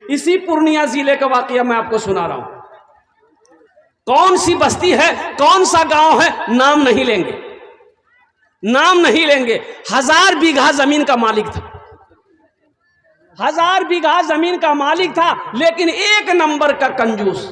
इसी पूर्णिया जिले का वाकया मैं आपको सुना रहा हूं। कौन सी बस्ती है, कौन सा गांव है, नाम नहीं लेंगे, नाम नहीं लेंगे। 1000 बीघा जमीन का मालिक था, 1000 बीघा जमीन का मालिक था, लेकिन एक नंबर का कंजूस।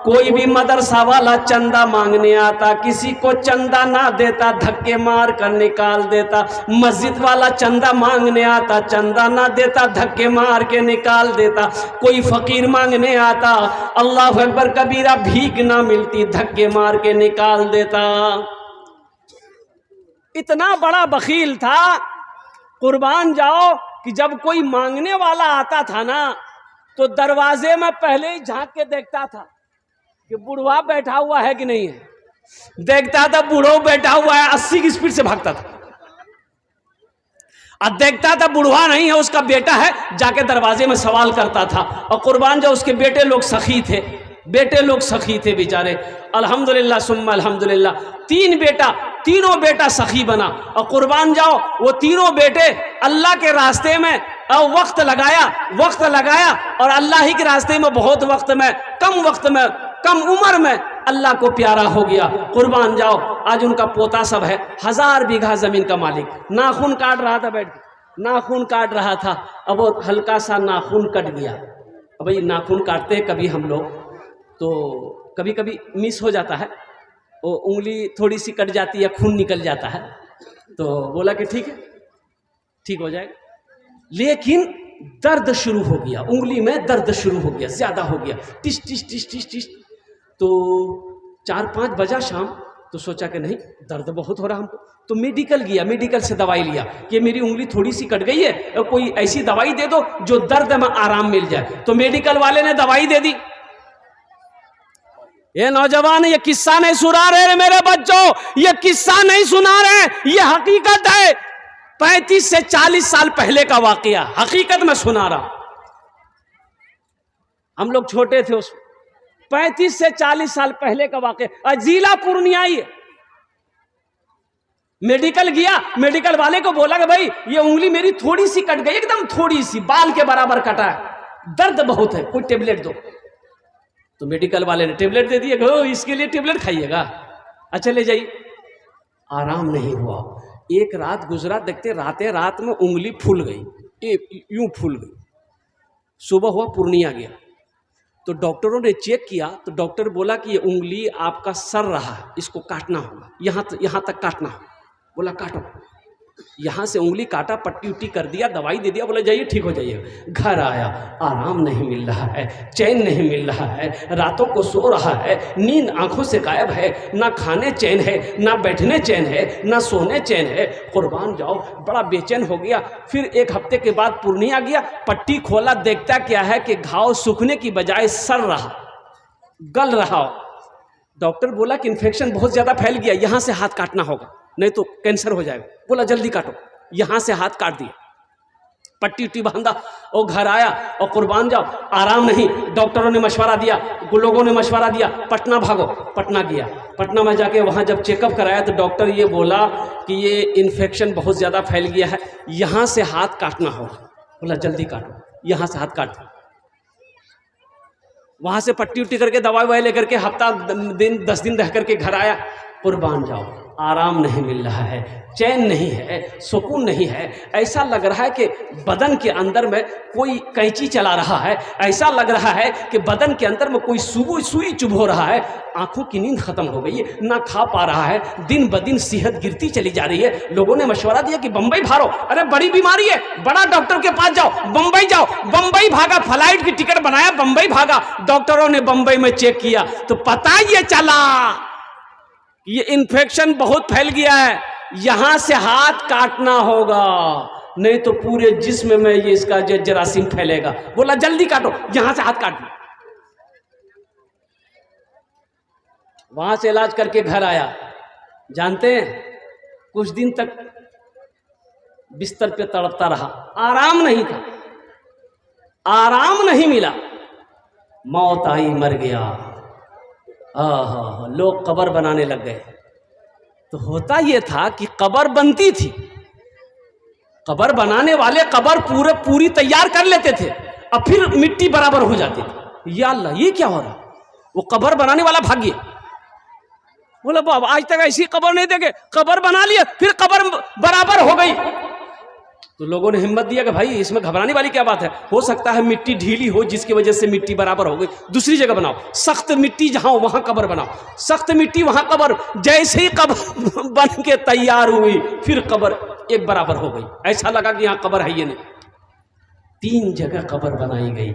कोई भी मदरसा वाला चंदा मांगने आता, किसी को चंदा ना देता, धक्के मार कर निकाल देता। मस्जिद वाला चंदा मांगने आता, चंदा ना देता, धक्के मार के निकाल देता। कोई फकीर मांगने आता, अल्लाह अकबर कबीरा, भीख ना मिलती, धक्के मार के निकाल देता। इतना बड़ा बखील था, कुर्बान जाओ, कि जब कोई मांगने वाला आता था ना, तो दरवाजे में पहले ही झांक के देखता था कि बुढ़वा बैठा हुआ है कि नहीं है। देखता था बूढ़ो बैठा हुआ है, 80 की स्पीड से भागता था। अब देखता था बुढ़वा नहीं है, उसका बेटा है, जाके दरवाजे में सवाल करता था। और कुर्बान जाओ, उसके बेटे लोग सखी थे, बेटे लोग सखी थे बेचारे। अल्हम्दुलिल्लाह सुम्मा अल्हम्दुलिल्लाह, 3 बेटा, तीनों बेटा सखी बना। और कुर्बान जाओ, वो तीनों बेटे अल्लाह के रास्ते में वक्त लगाया और अल्लाह ही के रास्ते में बहुत वक्त में, कम उम्र में अल्लाह को प्यारा हो गया। कुर्बान जाओ, आज उनका पोता सब है, 1000 बीघा जमीन का मालिक। नाखून काट रहा था, बैठ के नाखून काट रहा था। अब वो हल्का सा नाखून कट गया। अब भाई नाखून काटते हैं कभी हम लोग, तो कभी कभी मिस हो जाता है, वो उंगली थोड़ी सी कट जाती है, खून निकल जाता है। तो बोला कि ठीक है, ठीक हो जाएगा। लेकिन दर्द शुरू हो गया, उंगली में दर्द शुरू हो गया, ज्यादा हो गया, टिश टिश टिश टिश टिश। तो 4-5 बजा शाम, तो सोचा कि नहीं, दर्द बहुत हो रहा हमको। तो मेडिकल गया, मेडिकल से दवाई लिया कि मेरी उंगली थोड़ी सी कट गई है, और कोई ऐसी दवाई दे दो जो दर्द में आराम मिल जाए। तो मेडिकल वाले ने दवाई दे दी। ये नौजवान ये किस्सा नहीं सुना रहे मेरे बच्चों, ये किस्सा नहीं सुना रहे, ये हकीकत है। 35 से 40 साल पहले का वाकया, हकीकत में सुना रहा। हम लोग छोटे थे उस 35 से 40 साल पहले का वाकया, जिला पूर्णिया ही है। मेडिकल गया, मेडिकल वाले को बोला कि भाई ये उंगली मेरी थोड़ी सी कट गई, एकदम थोड़ी सी, बाल के बराबर कटा है, दर्द बहुत है, कोई टेबलेट दो। तो मेडिकल वाले ने टेबलेट दे दिया, इसके लिए टेबलेट खाइएगा, अच्छा ले जाइए। आराम नहीं हुआ। एक रात गुजरा, देखते रात में उंगली फूल गई, यूं फूल गई। सुबह हुआ, पूर्णिया गया, तो डॉक्टरों ने चेक किया, तो डॉक्टर बोला कि ये उंगली आपका सर रहा है, इसको काटना होगा, यहाँ तक काटना होगा। बोला काटो, यहाँ से उंगली काटा, पट्टी उट्टी कर दिया, दवाई दे दिया, बोला जाइए ठीक हो जाइए। घर आया, आराम नहीं मिल रहा है, चैन नहीं मिल रहा है, रातों को सो रहा है, नींद आंखों से गायब है, ना खाने चैन है, ना बैठने चैन है, ना सोने चैन है। कुर्बान जाओ, बड़ा बेचैन हो गया। फिर 1 हफ्ते के बाद पूर्णिया गया, पट्टी खोला, देखता क्या है कि घाव सूखने की बजाय सर रहा, गल रहा। डॉक्टर बोला कि इन्फेक्शन बहुत ज़्यादा फैल गया, यहाँ से हाथ काटना होगा, नहीं तो कैंसर हो जाएगा। बोला जल्दी काटो, यहाँ से हाथ काट दिया, पट्टी उट्टी बांधा और घर आया। और कुर्बान जाओ, आराम नहीं, डॉक्टरों ने मशवरा दिया, लोगों ने मशवरा दिया, पटना भागो। पटना गया, पटना में जाके वहाँ जब चेकअप कराया तो डॉक्टर ये बोला कि ये इन्फेक्शन बहुत ज़्यादा फैल गया है, यहाँ से हाथ काटना होगा। बोला जल्दी काटो, यहाँ से हाथ काट दो। वहाँ से पट्टी उट्टी करके दवाई ववाई लेकर के 10 दिन रह करके घर आया। कुर्बान जाओ, आराम नहीं मिल रहा है, चैन नहीं है, सुकून नहीं है। ऐसा लग रहा है कि बदन के अंदर में कोई कैंची चला रहा है, ऐसा लग रहा है कि बदन के अंदर में कोई सुई चुभो रहा है। आंखों की नींद खत्म हो गई है, ना खा पा रहा है, दिन ब दिन सेहत गिरती चली जा रही है। लोगों ने मशवरा दिया कि बंबई भागो, अरे बड़ी बीमारी है, बड़ा डॉक्टर के पास जाओ, बंबई जाओ। बंबई भागा, फ्लाइट की टिकट बनाया, बंबई भागा। डॉक्टरों ने बंबई में चेक किया तो पता ये चला ये इन्फेक्शन बहुत फैल गया है, यहां से हाथ काटना होगा, नहीं तो पूरे जिस्म में ये इसका जरासीम फैलेगा। बोला जल्दी काटो, यहां से हाथ काट। वहां से इलाज करके घर आया। जानते हैं, कुछ दिन तक बिस्तर पे तड़पता रहा, आराम नहीं था, आराम नहीं मिला। मौत आई, मर गया। लोग कब्र बनाने लग गए। तो होता यह था कि कब्र बनती थी, कब्र बनाने वाले कब्र पूरी तैयार कर लेते थे, अब फिर मिट्टी बराबर हो जाती थी। या अल्लाह, ये क्या हो रहा? वो कब्र बनाने वाला भाग गया, बोला बाबा आज तक ऐसी कब्र नहीं देखे, कब्र बना लिया फिर कब्र बराबर हो गई। तो लोगों ने हिम्मत दिया कि भाई इसमें घबराने वाली क्या बात है, हो सकता है मिट्टी ढीली हो जिसकी वजह से मिट्टी बराबर हो गई, दूसरी जगह बनाओ, सख्त मिट्टी जहां हो वहां कब्र बनाओ, सख्त मिट्टी वहां कब्र। जैसे ही कब्र बन के तैयार हुई फिर कब्र एक बराबर हो गई, ऐसा लगा कि यहाँ कब्र है ये नहीं। 3 जगह कब्र बनाई गई,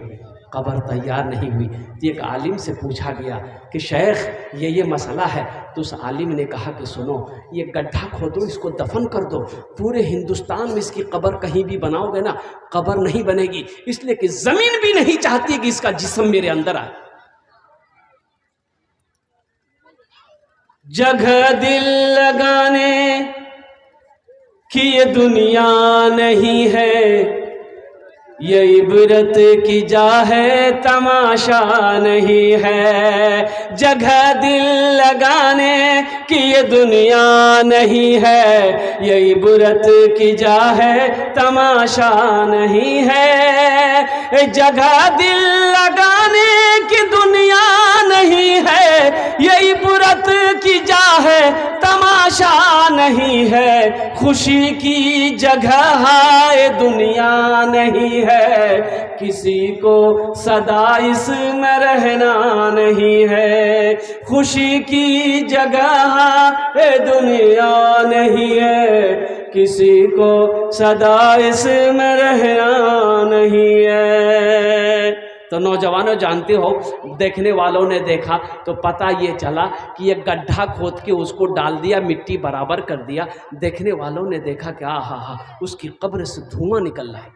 कब्र तैयार नहीं हुई। तो एक आलिम से पूछा गया कि शेख ये मसला है। तो उस आलिम ने कहा कि सुनो, ये गड्ढा खोदो, इसको दफन कर दो, पूरे हिंदुस्तान में इसकी कब्र कहीं भी बनाओगे ना कब्र नहीं बनेगी, इसलिए कि जमीन भी नहीं चाहती कि इसका जिस्म मेरे अंदर आए। जगह दिल लगाने की ये दुनिया नहीं है, ये इबरत की जा है तमाशा नहीं है। जगह दिल लगाने की ये दुनिया नहीं है, ये इबरत की जा है तमाशा नहीं है। जगह दिल लगाने की दुनिया नहीं है, ये इबरत की जा है तमाशा नहीं है। खुशी की जगह है दुनिया नहीं है, किसी को सदा इसमें रहना नहीं है। खुशी की जगह है दुनिया नहीं है, किसी को सदा इसमें रहना नहीं है। तो नौजवानों जानते हो, देखने वालों ने देखा तो पता ये चला कि ये गड्ढा खोद के उसको डाल दिया, मिट्टी बराबर कर दिया। देखने वालों ने देखा कि हा उसकी कब्र से धुआं निकल रहा है।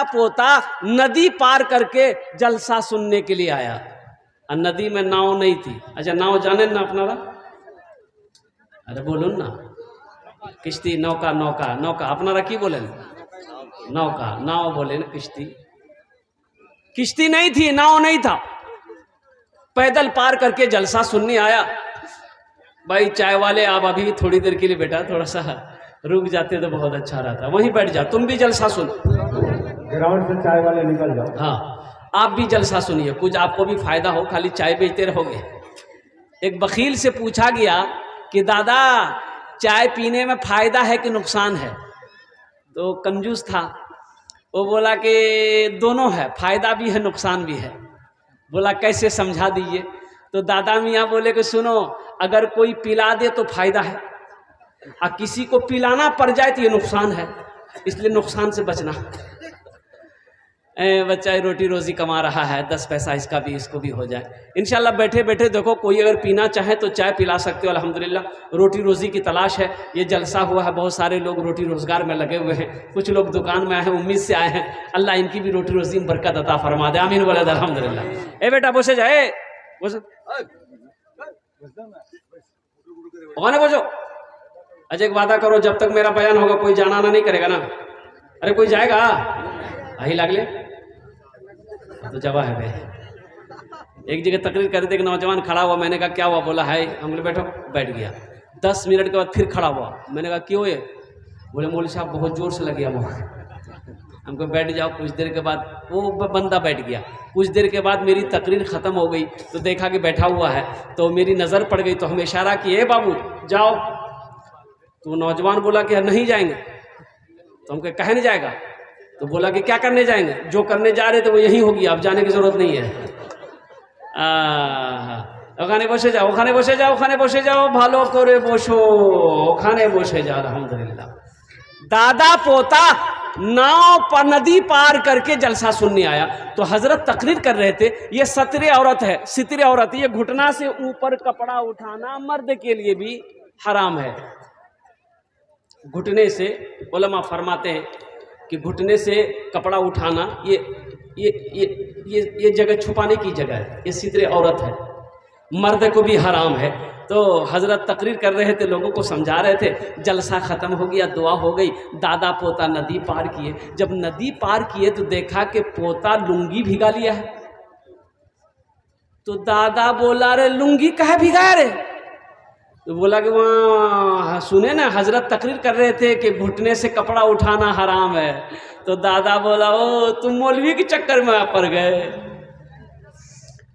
पोता नदी पार करके जलसा सुनने के लिए आया, और नदी में नाव नहीं थी। अच्छा नाव जाने ना अपनारा? अरे बोलो ना, किश्ती, नौका, नौका, नौका अपनारा की बोले? नौका, नाव बोले ना, किश्ती, किश्ती नहीं थी, नाव नहीं था। पैदल पार करके जलसा सुनने आया। भाई चाय वाले आप अभी थोड़ी देर के लिए बेटा थोड़ा सा रुक जाते तो बहुत अच्छा रहता, वहीं बैठ जा, तुम भी जलसा सुन, ग्राउंड से चाय वाले निकल जाओ। हाँ आप भी जलसा सुनिए, कुछ आपको भी फायदा हो, खाली चाय बेचते रहोगे। एक वकील से पूछा गया कि दादा चाय पीने में फायदा है कि नुकसान है? तो कंजूस था, वो बोला कि दोनों है, फायदा भी है नुकसान भी है। बोला कैसे, समझा दीजिए। तो दादा मियाँ बोले कि सुनो, अगर कोई पिला दे तो फायदा है, और किसी को पिलाना पड़ जाए तो ये नुकसान है, इसलिए नुकसान से बचना। बच्चा रोटी रोजी कमा रहा है, 10 पैसा इसका भी इसको भी हो जाए। इंशाल्लाह बैठे बैठे देखो, कोई अगर पीना चाहे तो चाय पिला सकते हो। अल्हम्दुलिल्लाह रोटी रोजी की तलाश है, ये जलसा हुआ है, बहुत सारे लोग रोटी रोजगार में लगे हुए हैं, कुछ लोग दुकान में आए हैं, उम्मीद से आए हैं। अल्लाह इनकी भी रोटी रोजी में बरकत अता फरमा दे, आमीन बोले अल्हम्दुलिल्लाह। ए बेटा बोसे जाए, बोझो। अच्छा एक वादा करो, जब तक मेरा बयान होगा कोई जाना ना नहीं करेगा ना? अरे कोई जाएगा? आई लागले तो जवा है भाई। एक जगह तकरीर कर रहे थे, एक नौजवान खड़ा हुआ, मैंने कहा क्या हुआ? बोला है, हम बोले बैठो, बैठ गया। 10 मिनट के बाद फिर खड़ा हुआ, मैंने कहा क्यों? ये बोले मौलवी साहब बहुत जोर से लग गया मुझे। हमको बैठ जाओ। कुछ देर के बाद वो बंदा बैठ गया। कुछ देर के बाद मेरी तकरीर ख़त्म हो गई तो देखा कि बैठा हुआ है, तो मेरी नज़र पड़ गई, तो हम इशारा किए बाबू जाओ। तो नौजवान बोला कि नहीं जाएंगे। तो हम कहे नहीं जाएगा? तो बोला कि क्या करने जाएंगे? जो करने जा रहे थे वो यही होगी, अब जाने की ज़रूरत नहीं है। ওখানে বসে যাও, ওখানে বসে যাও, ওখানে বসে যাও, ভালো করে বসো, ওখানে বসে যাও। अल्हम्दुलिल्लाह। दादा पोता नाव पर नदी पार करके जलसा सुनने आया। तो हजरत तकरीर कर रहे थे, ये सतरे औरत है, सितरे औरत, ये घुटना से ऊपर कपड़ा उठाना मर्द के लिए भी हराम है। घुटने से उलमा फरमाते हैं कि घुटने से कपड़ा उठाना ये जगह छुपाने की जगह है, ये सितरे औरत है, मर्द को भी हराम है। तो हजरत तकरीर कर रहे थे, लोगों को समझा रहे थे। जलसा ख़त्म हो गया, दुआ हो गई, दादा पोता नदी पार किए। जब नदी पार किए तो देखा कि पोता लुंगी भिगा लिया है। तो दादा बोला रे लुंगी कहे भिगाया रे? तो बोला कि वहाँ सुने ना हजरत तकरीर कर रहे थे कि घुटने से कपड़ा उठाना हराम है। तो दादा बोला ओ तुम मौलवी के चक्कर में पड़ गए,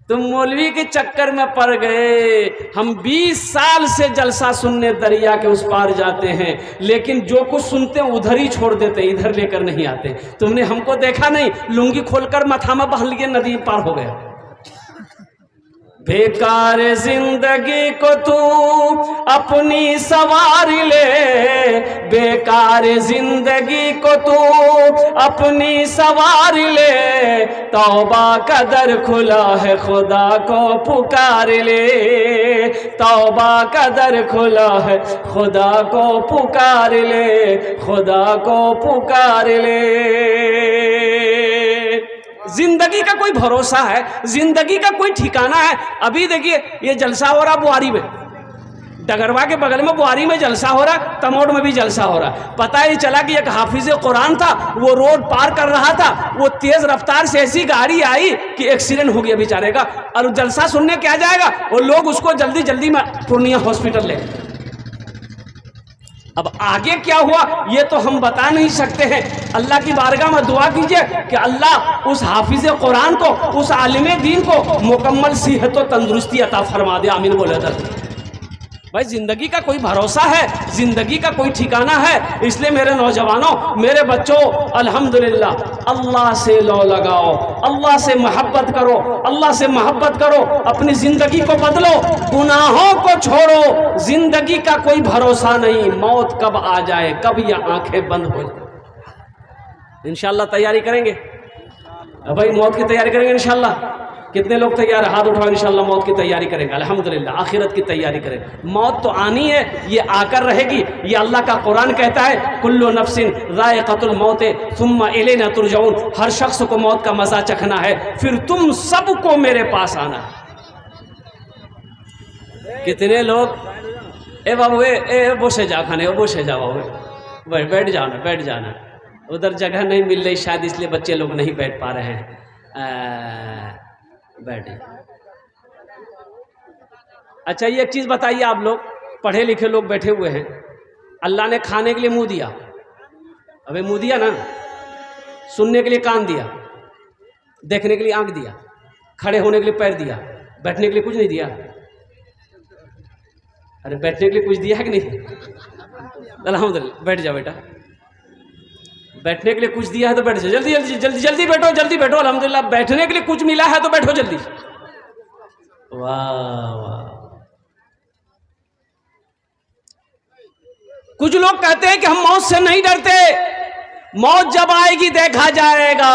तुम मौलवी के चक्कर में पड़ गए। हम 20 साल से जलसा सुनने दरिया के उस पार जाते हैं, लेकिन जो कुछ सुनते हैं उधर ही छोड़ देते हैं, इधर लेकर नहीं आते। तुमने हमको देखा नहीं, लुंगी खोलकर माथा में बहल लिए नदी पार हो गया। बेकार जिंदगी को तू अपनी सवार ले, बेकार जिंदगी को तू अपनी सवार ले, तौबा का दर खुला है खुदा को पुकार ले, तौबा का दर खुला है खुदा को पुकार ले, खुदा को पुकार ले। जिंदगी का कोई भरोसा है, जिंदगी का कोई ठिकाना है। अभी देखिए ये जलसा हो रहा बुआरी में, डगरवा के बगल में बुआरी में जलसा हो रहा, तमोड़ में भी जलसा हो रहा। पता ही चला कि एक हाफिज कुरान था, वो रोड पार कर रहा था, वो तेज रफ्तार से ऐसी गाड़ी आई कि एक्सीडेंट हो गया बेचारे का। और जलसा सुनने क्या जाएगा, वो लोग उसको जल्दी जल्दी में पूर्णिया हॉस्पिटल ले। अब आगे क्या हुआ ये तो हम बता नहीं सकते हैं। अल्लाह की बारगाह में दुआ कीजिए कि अल्लाह उस हाफिज कुरान को, उस आलिम दीन को मुकम्मल सेहत और तंदुरुस्ती अता फरमा दे। आमीन बोले दर। भाई जिंदगी का कोई भरोसा है, जिंदगी का कोई ठिकाना है। इसलिए मेरे नौजवानों, मेरे बच्चों, अल्हम्दुलिल्लाह अल्लाह से लो लगाओ, अल्लाह से मोहब्बत करो, अल्लाह से मोहब्बत करो, अपनी जिंदगी को बदलो, गुनाहों को छोड़ो। जिंदगी का कोई भरोसा नहीं, मौत कब आ जाए, कब ये आंखें बंद हो जाए। इंशाल्लाह तैयारी करेंगे भाई, मौत की तैयारी करेंगे इंशाल्लाह। कितने लोग तैयार, हाथ उठाओ। इंशाल्लाह मौत की तैयारी करेंगे, अल्हम्दुलिल्लाह आखिरत की तैयारी करेंगे। मौत तो आनी है, ये आकर रहेगी। ये अल्लाह का कुरान कहता है कुल्लु नफ्सिन ज़ाइक़तुल मौत सुम्मा इलैना तुरजाऊन। हर शख्स को मौत का मजा चखना है, फिर तुम सबको मेरे पास आना है। कितने लोग ए बाबू ए बोसे जा खाने, बोसे जा बाबू, बैठ जाना, बैठ जाना। उधर जगह नहीं मिल रही शायद, इसलिए बच्चे लोग नहीं बैठ पा रहे हैं। बैठे। अच्छा ये एक चीज बताइए, आप लोग पढ़े लिखे लोग बैठे हुए हैं, अल्लाह ने खाने के लिए मुंह दिया, अबे मुंह दिया ना, सुनने के लिए कान दिया, देखने के लिए आंख दिया, खड़े होने के लिए पैर दिया, बैठने के लिए कुछ नहीं दिया। अरे बैठने के लिए कुछ दिया है कि नहीं? अल्हम्दुलिल्लाह, बैठ जा बेटा। बैठने के लिए कुछ दिया है तो बैठ जाओ, जल्दी जल्दी जल्दी जल्दी बैठो, जल्दी बैठो। अल्हम्दुलिल्लाह बैठने के लिए कुछ मिला है तो बैठो जल्दी। वाह वाह। कुछ लोग कहते हैं कि हम मौत से नहीं डरते, मौत जब आएगी देखा जाएगा।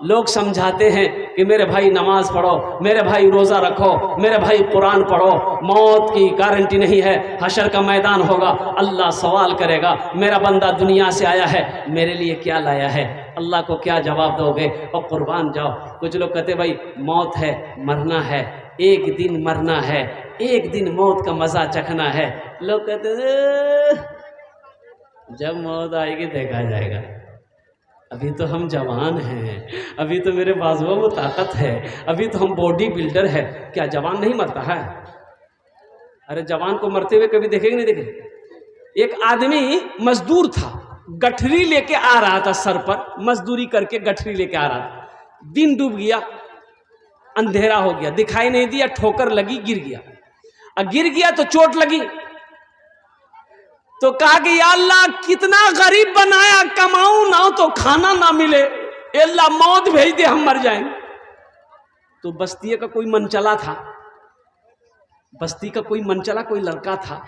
लोग समझाते हैं कि मेरे भाई नमाज पढ़ो, मेरे भाई रोज़ा रखो, मेरे भाई कुरान पढ़ो, मौत की गारंटी नहीं है, हशर का मैदान होगा, अल्लाह सवाल करेगा मेरा बंदा दुनिया से आया है, मेरे लिए क्या लाया है, अल्लाह को क्या जवाब दोगे, और कुर्बान जाओ। कुछ लोग कहते भाई मौत है, मरना है, एक दिन मरना है, एक दिन मौत का मज़ा चखना है। लोग कहते जब मौत आएगी देखा जाएगा, अभी तो हम जवान हैं, अभी तो मेरे बाजुओं में ताकत है, अभी तो हम बॉडी बिल्डर है। क्या जवान नहीं मरता है? अरे जवान को मरते हुए कभी देखेंगे नहीं देखेंगे। एक आदमी मजदूर था, गठरी लेके आ रहा था, सर पर मजदूरी करके गठरी लेके आ रहा था। दिन डूब गया, अंधेरा हो गया, दिखाई नहीं दिया, ठोकर लगी, गिर गया। अब गिर गया तो चोट लगी, तो कहा कि या अल्लाह कितना गरीब बनाया, कमाऊं ना तो खाना ना मिले, अल्लाह मौत भेज दे, हम मर जाएंगे। तो बस्ती का कोई मनचला था, बस्ती का कोई मनचला कोई लड़का था,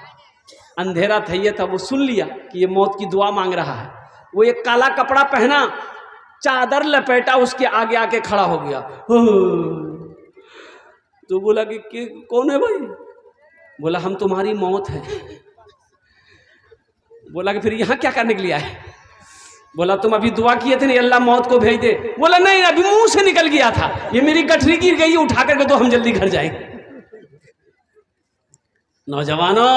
अंधेरा था ये था, वो सुन लिया कि ये मौत की दुआ मांग रहा है। वो एक काला कपड़ा पहना, चादर लपेटा, उसके आगे आके खड़ा हो गया। तो बोला कि कौन है भाई? बोला हम तुम्हारी मौत है। बोला कि फिर यहाँ क्या करने के लिए आए? बोला तुम अभी दुआ किए थे नहीं अल्लाह मौत को भेज दे। बोला नहीं, अभी मुंह से निकल गया था, ये मेरी गठरी गिर गई, उठा करके तो हम जल्दी घर जाएंगे। नौजवानों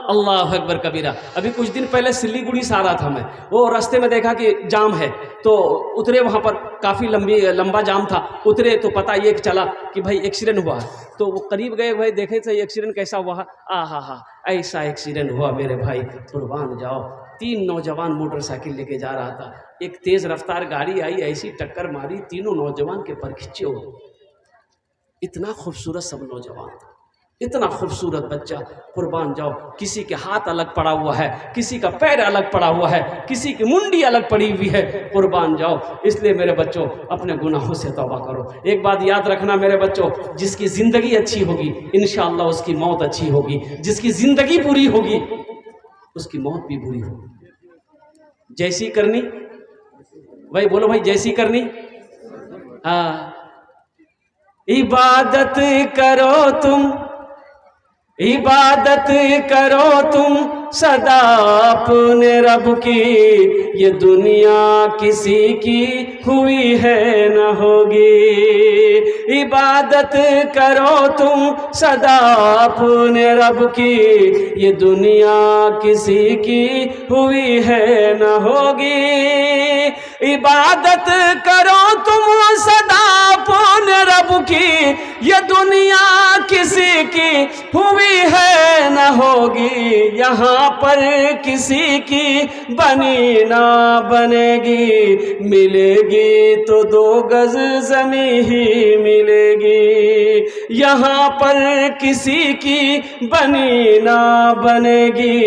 अल्लाह अकबर कबीरा। अभी कुछ दिन पहले सिल्लीगुड़ी से आ रहा था मैं, वो रास्ते में देखा कि जाम है तो उतरे, वहाँ पर काफ़ी लंबा जाम था। उतरे तो पता ये चला कि भाई एक्सीडेंट हुआ है। तो वो करीब गए, भाई देखे थे एक्सीडेंट कैसा हुआ है। हा ऐसा एक्सीडेंट हुआ मेरे भाई, कुर्बान जाओ। 3 नौजवान मोटरसाइकिल लेके जा रहा था, एक तेज़ रफ्तार गाड़ी आई, ऐसी टक्कर मारी, तीनों नौजवान के पर खिंचे हो। इतना खूबसूरत सब नौजवान था, इतना खूबसूरत बच्चा, कुर्बान जाओ। किसी के हाथ अलग पड़ा हुआ है, किसी का पैर अलग पड़ा हुआ है, किसी की मुंडी अलग पड़ी हुई है, कुर्बान जाओ। इसलिए मेरे बच्चों अपने गुनाहों से तौबा करो। एक बात याद रखना मेरे बच्चों, जिसकी ज़िंदगी अच्छी होगी इंशाअल्लाह उसकी मौत अच्छी होगी, जिसकी ज़िंदगी बुरी होगी उसकी मौत भी बुरी होगी। जैसी करनी भाई, बोलो भाई, जैसी करनी। हाँ, इबादत करो तुम, इबादत करो तुम सदा अपने रब की, ये दुनिया किसी की हुई है न होगी। इबादत करो तुम सदा अपने रब की, ये दुनिया किसी की हुई है न होगी। इबादत करो तुम सदा अपने रब की, ये दुनिया किसी की हुई है न होगी। यहाँ पर किसी की बनी ना बनेगी, मिलेगी तो 2 गज ज़मीं ही मिलेगी। यहाँ पर किसी की बनी ना बनेगी,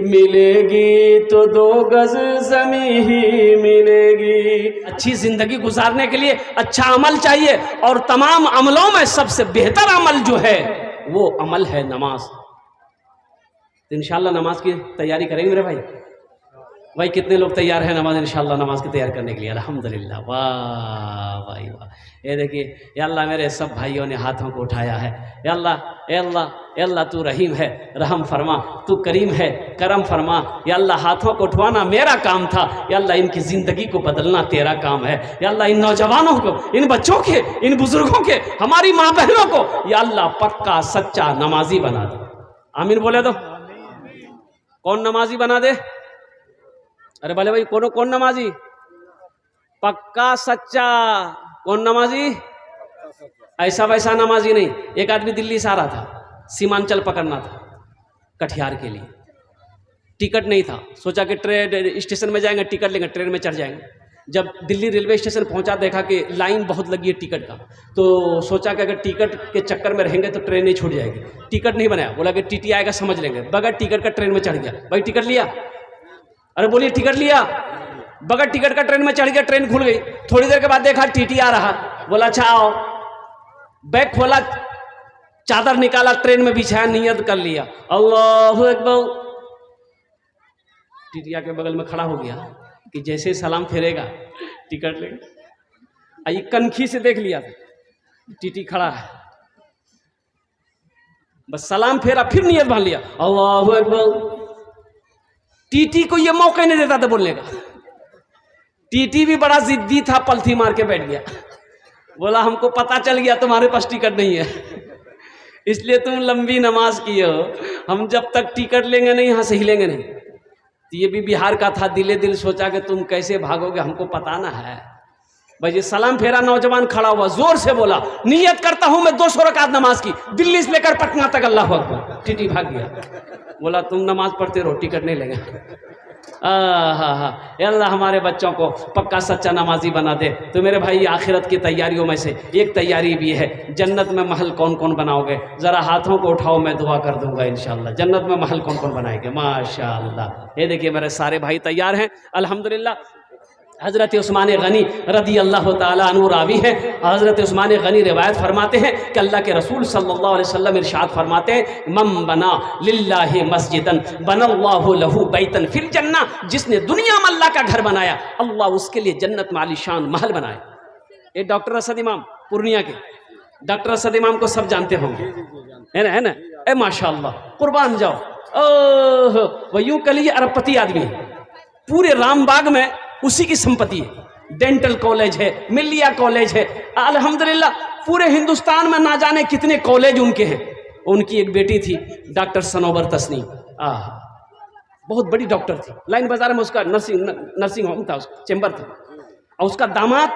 मिलेगी तो 2 गज ज़मीं ही मिलेगी। अच्छी ज़िंदगी गुजारने के लिए अच्छा अमल चाहिए, और तमाम अमलों में सबसे बेहतर अमल जो है वो अमल है नमाज। तो इंशाल्लाह नमाज की तैयारी करेंगे मेरे भाई। भाई कितने लोग तैयार हैं नमाज, इंशाल्लाह नमाज की तैयारी करने के लिए? अल्हम्दुलिल्लाह, वाह भाई वाह। ये देखिए, या अल्लाह मेरे सब भाइयों ने हाथों को उठाया है। या अल्लाह, या अल्लाह, या अल्लाह तू रहीम है, रहम फरमा, तू करीम है, करम फरमा। या अल्लाह हाथों को उठवाना मेरा काम था, या अल्लाह इनकी ज़िंदगी को बदलना तेरा काम है। या अल्लाह इन नौजवानों को, इन बच्चों के, इन बुज़ुर्गों के, हमारी माँ बहनों को या अल्लाह पक्का सच्चा नमाजी बना दे। आमीन बोले तो। कौन नमाजी बना दे? अरे भले भाई, कौन नमाजी? पक्का सच्चा। कौन नमाजी? ऐसा वैसा नमाजी नहीं। एक आदमी दिल्ली से आ रहा था, सीमांचल पकड़ना था कटिहार के लिए, टिकट नहीं था। सोचा कि ट्रेन स्टेशन में जाएंगे, टिकट लेंगे, ट्रेन में चढ़ जाएंगे। जब दिल्ली रेलवे स्टेशन पहुंचा, देखा कि लाइन बहुत लगी है टिकट का, तो सोचा कि अगर टिकट के चक्कर में रहेंगे तो ट्रेन नहीं छूट जाएगी। टिकट नहीं बनाया, बोला कि टीटी आएगा समझ लेंगे। बगैर टिकट का ट्रेन में चढ़ गया। भाई टिकट लिया? अरे बोलिए, टिकट लिया? बगैर टिकट का ट्रेन में चढ़ गया, ट्रेन खुल गई। थोड़ी देर के बाद देखा टीटी आ रहा, बोला अच्छा आओ। बैग खोला, चादर निकाला, ट्रेन में बिछाया, नियत कर लिया, अल्लाहु अकबर। टीटिया के बगल में खड़ा हो गया कि जैसे सलाम फेरेगा टिकट लेगा। ये कनखी से देख लिया था, टीटी खड़ा है, बस सलाम फेरा, फिर नियत बांध लिया, अल्लाहु अकबर। टीटी को ये मौका नहीं देता था बोलने का। टीटी भी बड़ा जिद्दी था, पलथी मार के बैठ गया। बोला हमको पता चल गया तुम्हारे पास टिकट नहीं है, इसलिए तुम लंबी नमाज किए हो। हम जब तक टिकट लेंगे नहीं, यहाँ से हिलेंगे नहीं। तो ये भी बिहार का था, दिले दिल सोचा कि तुम कैसे भागोगे, हमको पता ना है। भाई ये सलाम फेरा, नौजवान खड़ा हुआ, जोर से बोला नियत करता हूं मैं 200 रकात नमाज की, दिल्ली से लेकर पटना तक, अल्लाह अकबर। टीटी भाग गया। बोला तुम नमाज पढ़ते रहो, टिकट नहीं लेंगे। अल्लाह हमारे बच्चों को पक्का सच्चा नमाजी बना दे। तो मेरे भाई, आखिरत की तैयारियों में से एक तैयारी भी है, जन्नत में महल कौन कौन बनाओगे? ज़रा हाथों को उठाओ, मैं दुआ कर दूंगा इंशाअल्लाह। जन्नत में महल कौन कौन बनाएंगे? माशाअल्लाह। ये देखिए मेरे सारे भाई तैयार हैं अल्हम्दुलिल्लाह। हज़रत उस्मान गनी रदी अल्लाह ताला अन्हु रावी है। हज़रत उस्मान गनी रिवायत फरमाते हैं कि अल्लाह के रसूल सल्लल्लाहु अलैहि वसल्लम इरशाद फरमाते हैं, मम बना लिल्लाहि मस्जिदन बनल्लाहु लहू बैतन फिल जन्ना। जिसने दुनिया में अल्लाह का घर बनाया, अल्लाह उसके लिए जन्नत में आलीशान महल बनाए। ये डॉक्टर असद इमाम पूर्णिया के, डॉक्टर असद इमाम को सब जानते होंगे, है ना? ए माशाअल्लाह, कुर्बान जाओ। ओह, वह यूं कहिए अरबपति आदमी है। पूरे रामबाग में उसी की संपत्ति है। डेंटल कॉलेज है, मिलिया कॉलेज है, अल्हम्दुलिल्लाह। पूरे हिंदुस्तान में ना जाने कितने कॉलेज उनके हैं। उनकी एक बेटी थी डॉक्टर सनोबर तस्नीम, बहुत बड़ी डॉक्टर थी, लाइन बाजार में उसका नर्सिंग होम था, उसका चैम्बर था, और उसका दामाद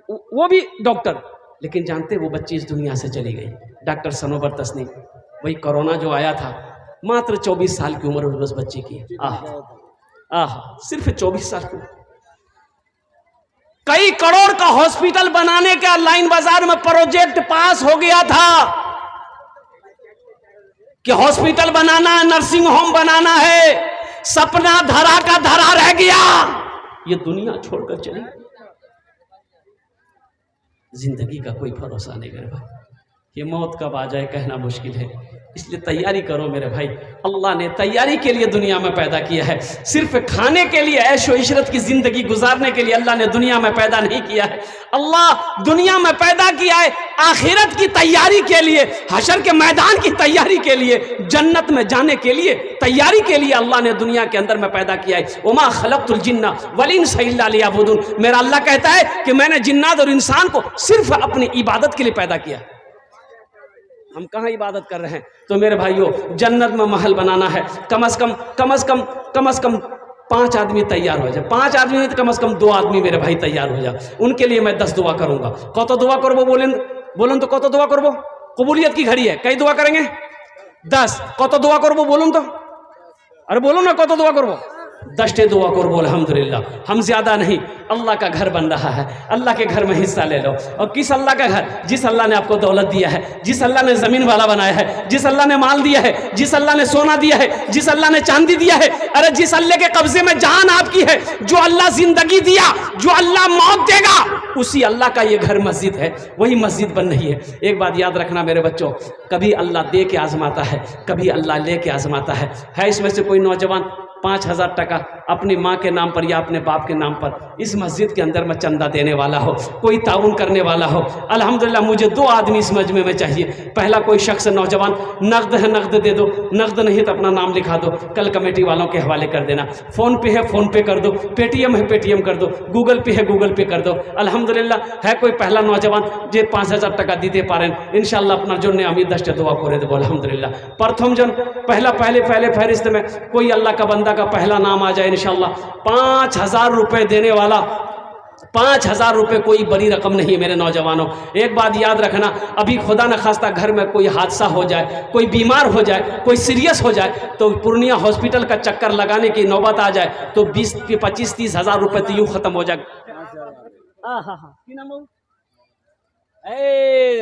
वो भी डॉक्टर। लेकिन जानते वो बच्ची इस दुनिया से चली गई, डॉक्टर सनोबर तस्नीम। वही कोरोना जो आया था, मात्र 24 साल की उम्र उस बच्ची की। सिर्फ 24 साल की। कई करोड़ का हॉस्पिटल बनाने का लाइन बाजार में प्रोजेक्ट पास हो गया था कि हॉस्पिटल बनाना है, नर्सिंग होम बनाना है, सपना धरा का धरा रह गया, ये दुनिया छोड़कर चली। जिंदगी का कोई भरोसा नहीं मेरे भाई, ये मौत कब आ जाए कहना मुश्किल है, इसलिए तैयारी करो मेरे भाई। अल्लाह ने तैयारी के लिए दुनिया में पैदा किया है, सिर्फ खाने के लिए ऐशो इशरत की जिंदगी गुजारने के लिए अल्लाह ने दुनिया में पैदा नहीं किया है। अल्लाह दुनिया में पैदा किया है आखिरत की तैयारी के लिए, हशर के मैदान की तैयारी के लिए, जन्नत में जाने के लिए तैयारी के लिए अल्लाह ने दुनिया के अंदर में पैदा किया है। उमा खलक़तुल जिन्ना वल इंसा इल्ला लियअबुदून। मेरा अल्लाह कहता है कि मैंने जिन्नात और इंसान को सिर्फ अपनी इबादत के लिए पैदा किया। हम कहाँ इबादत कर रहे हैं? तो मेरे भाइयों, जन्नत में महल बनाना है, कम से कम 5 आदमी तैयार हो जाए। 5 आदमी नहीं तो कम से कम 2 आदमी मेरे भाई तैयार हो जाए। उनके लिए मैं 10 दुआ करूंगा। कत दुआ करबो बोलन तो कत दुआ करबो? कबूलियत की घड़ी है, कई दुआ करेंगे? 10। कत दुआ करबो बोलूं तो? अरे बोलो ना, कत दुआ करबो? 10 दुआ करबो। अल्हम्दुलिल्लाह, हम ज्यादा नहीं, अल्लाह का घर बन रहा है, अल्लाह के घर में हिस्सा ले लो। और किस अल्लाह का घर? जिस अल्लाह ने आपको दौलत दिया है, जिस अल्लाह ने जमीन वाला बनाया है, जिस अल्लाह ने माल दिया है, जिस अल्लाह ने सोना दिया है, जिस अल्लाह ने चांदी दिया है, अरे जिस अल्लाह के कब्जे में जान आपकी है, जो अल्लाह जिंदगी दिया, जो अल्लाह मौत देगा, उसी अल्लाह का ये घर मस्जिद है, वही मस्जिद बन रही है। एक बात याद रखना मेरे बच्चों, कभी अल्लाह दे के आजमाता है, कभी अल्लाह ले के आजमाता है। इसमें से कोई नौजवान 5,000 टका अपनी माँ के नाम पर या अपने बाप के नाम पर इस मस्जिद के अंदर में चंदा देने वाला हो, कोई ताउन करने वाला हो, अल्हम्दुलिल्लाह मुझे 2 आदमी इस मजमे में चाहिए। पहला कोई शख्स नौजवान, नकद है नकद दे दो, नकद नहीं तो अपना नाम लिखा दो, कल कमेटी वालों के हवाले कर देना। फ़ोन पे है फ़ोन पे कर दो, पेटीएम है पेटीएम कर दो, गूगल पे है गूगल पे कर दो। अल्हम्दुलिल्लाह है कोई पहला नौजवान जे 5,000 टका दीते पारें, इंशाल्लाह अपना जो ने अमीर 10 दुआ करे देव। अल्हम्दुलिल्लाह प्रथम जन पहले फहरिस्त में कोई अल्लाह का बंदा का पहला नाम आ जाए इंशाल्लाह, 5,000 रुपए देने वाला। 5,000 रुपए कोई बड़ी रकम नहीं है मेरे नौजवानों। एक बात याद रखना, अभी खुदा न खास्ता घर में कोई हादसा हो जाए, कोई बीमार हो जाए, कोई सीरियस हो जाए, तो पूर्णिया हॉस्पिटल का चक्कर लगाने की नौबत आ जाए तो 20-25-30 हज़ार रुपए तो यूँ खत्म हो जाए।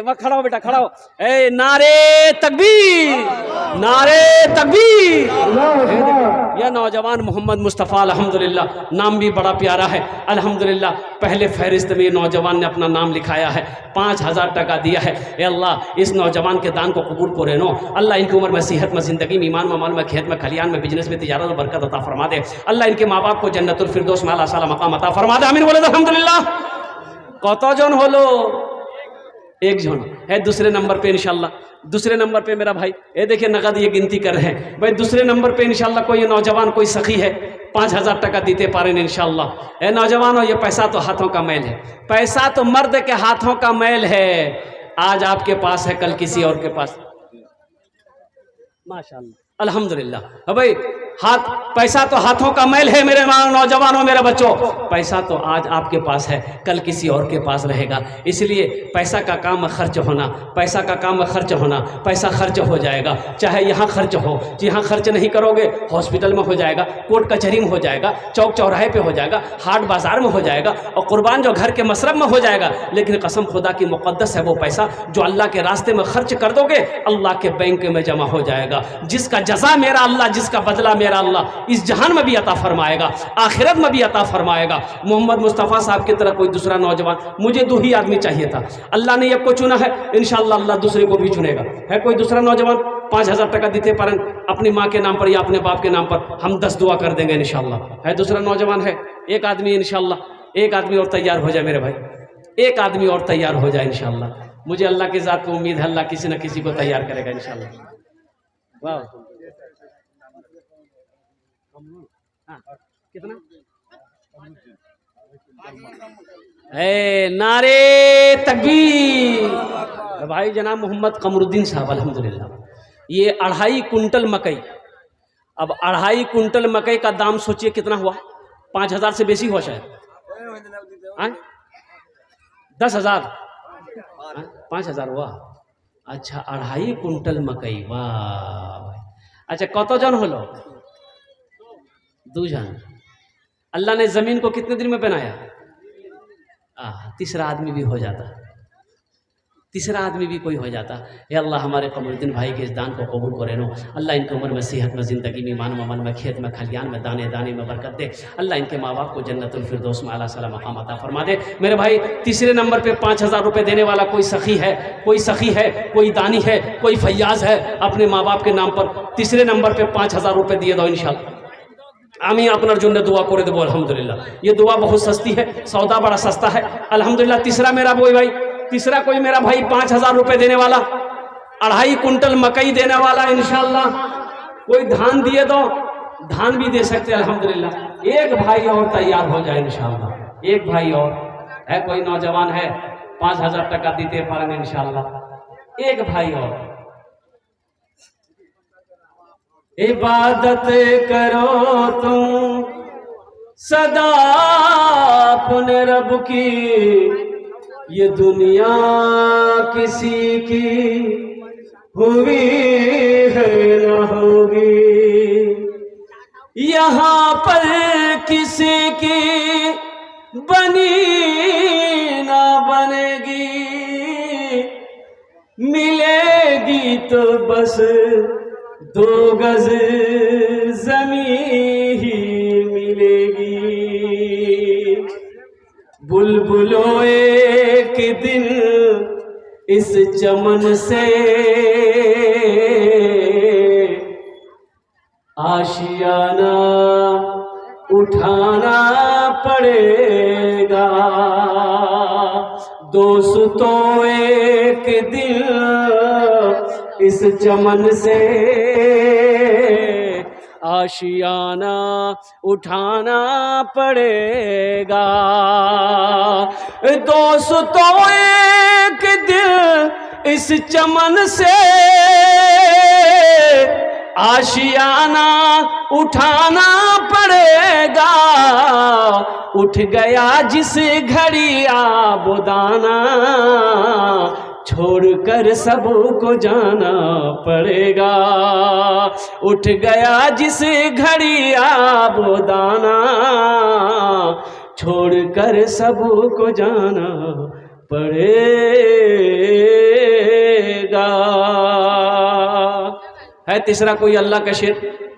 वह खड़ा हो बेटा, खड़ा हो। नारे तकबीर, नारे तकबीर। यह नौजवान मोहम्मद मुस्तफ़ा अल्हम्दुलिल्लाह, नाम भी बड़ा प्यारा है अल्हम्दुलिल्लाह। पहले फहरिस्त में नौजवान ने अपना नाम लिखाया है, 5,000 टका दिया है। ए अल्लाह इस नौजवान के दान को कबूल करे नो। अल्लाह इनकी उम्र में, सेहत में, ज़िंदगी में, ईमान में, माल में, खेत में, खलियान में, बिजनेस में, तिजारत में बरकत अता फरमा दे। अल्लाह इनके माँ बाप को जन्नतुल फिरदौस में आला साला मकाम अता फरमा दे। आमीन बोले अल्हम्दुलिल्लाह। कत जन होलो? एक जन है। दूसरे नंबर पे इंशाल्लाह, दूसरे नंबर पे मेरा भाई, ये देखिए नगद ये गिनती कर रहे हैं भाई। दूसरे नंबर पे इंशाल्लाह कोई नौजवान, कोई सखी है, 5,000 टका देते पारे इंशाल्लाह। नौजवानों, ये पैसा तो हाथों का मैल है, पैसा तो मर्द के हाथों का मैल है। आज आपके पास है, कल किसी और के पास। माशाल्लाह अल्हम्दुलिल्लाह। भाई पैसा तो हाथों का मैल है मेरे नौजवानों, मेरे बच्चों। पैसा तो आज आपके पास है, कल किसी और के पास रहेगा। इसलिए पैसा का काम खर्च होना, पैसा का काम खर्च होना, पैसा खर्च हो जाएगा। चाहे यहाँ खर्च हो, यहाँ खर्च नहीं करोगे हॉस्पिटल में हो जाएगा, कोर्ट कचहरी में हो जाएगा, चौक चौराहे पे हो जाएगा, हाट बाजार में हो जाएगा, और कुर्बान जो घर के मसरब में हो जाएगा। लेकिन कसम खुदा की मुक़द्दस है, वो पैसा जो अल्लाह के रास्ते में खर्च कर दोगे, अल्लाह के बैंक में जमा हो जाएगा। जिसका जज़ा मेरा अल्लाह, जिसका बदला मेरा अल्लाह इस जहान में भी अता फरमाएगा, आखिरत में भी अता फरमाएगा। मोहम्मद मुस्तफ़ा साहब की तरह कोई दूसरा नौजवान, मुझे 2 ही आदमी चाहिए था, अल्लाह ने एक को चुना है, इंशाअल्लाह अल्लाह दूसरे को भी चुनेगा। है कोई दूसरा नौजवान 5,000 टका देते पारन अपनी माँ के नाम पर या अपने बाप के नाम पर, हम 10 दुआ कर देंगे इंशाअल्लाह। है दूसरा नौजवान? है एक आदमी इंशाअल्लाह। एक आदमी और तैयार हो जाए मेरे भाई, एक आदमी और तैयार हो जाए इंशाअल्लाह। मुझे अल्लाह की ज़ात को उम्मीद है, अल्लाह किसी न किसी को तैयार करेगा इंशाअल्लाह। वाह, कितना? नारे तकबीर। भाई जनाब मोहम्मद कमरुद्दीन साहब अल्हम्दुलिल्लाह, ये 2.5 कुंटल मकई अब 2.5 कुंटल मकई का दाम सोचिए कितना हुआ, 5,000 से बेसी हुआ शायद, 10,000, 5,000 हुआ। अच्छा 2.5 कुंटल मकई, वाह। अच्छा कतजन हलो? 2 जन। अल्लाह ने जमीन को कितने दिन में बनाया? तीसरा आदमी भी हो जाता, तीसरा आदमी भी कोई हो जाता। हे अल्लाह हमारे कमरुद्दीन भाई के इस दान को कबूल करे नो। अल्लाह इनकी उम्र में, सेहत में, ज़िंदगी में, ईमान में, अमल में, खेत में, खलियान में, दाने दाने में बरकत दे। अल्लाह इनके माँ बाप को जन्नतुल फिरदौस में आला सला मकाम अता फरमा दे। मेरे भाई तीसरे नंबर पे 5,000 रुपये देने वाला कोई सखी है, कोई सखी है, कोई दानी है, कोई फैयाज है, अपने माँ बाप के नाम पर तीसरे नंबर पे 5,000 रुपये दिए दो इंशाल्लाह। আমি আপনার জন্য দোয়া করে দেবো अल्हम्दुलिल्लाह। ये दुआ बहुत सस्ती है, सौदा बड़ा सस्ता है अल्हम्दुलिल्लाह। तीसरा मेरा बोई भाई, तीसरा कोई मेरा भाई 5,000 रुपये देने वाला, 2.5 कुंटल मकई देने वाला इंशाल्लाह। कोई धान दिए दो, धान भी दे सकते अल्हम्दुलिल्लाह। एक भाई और तैयार हो जाए इंशाल्लाह, एक भाई और है, कोई नौजवान है 5,000 टका दीते पारें इंशाल्लाह, एक भाई और। इबादत करो तुम सदा अपने रब की, ये दुनिया किसी की हुई है न होगी, यहाँ पर किसी की बनी ना बनेगी, मिलेगी तो बस 2 गज ज़मीं ही मिलेगी। बुलबुलों एक दिन इस चमन से आशियाना उठाना पड़ेगा। दोस्तों एक दिन इस चमन से आशियाना उठाना पड़ेगा। दोस्तों एक दिन इस चमन से आशियाना उठाना पड़ेगा। उठ गया जिस घड़ी आबोदाना, छोड़कर सबको जाना पड़ेगा। उठ गया जिस घड़ी आबोदाना, छोड़कर सबको जाना पड़ेगा। है तीसरा कोई अल्लाह का शेर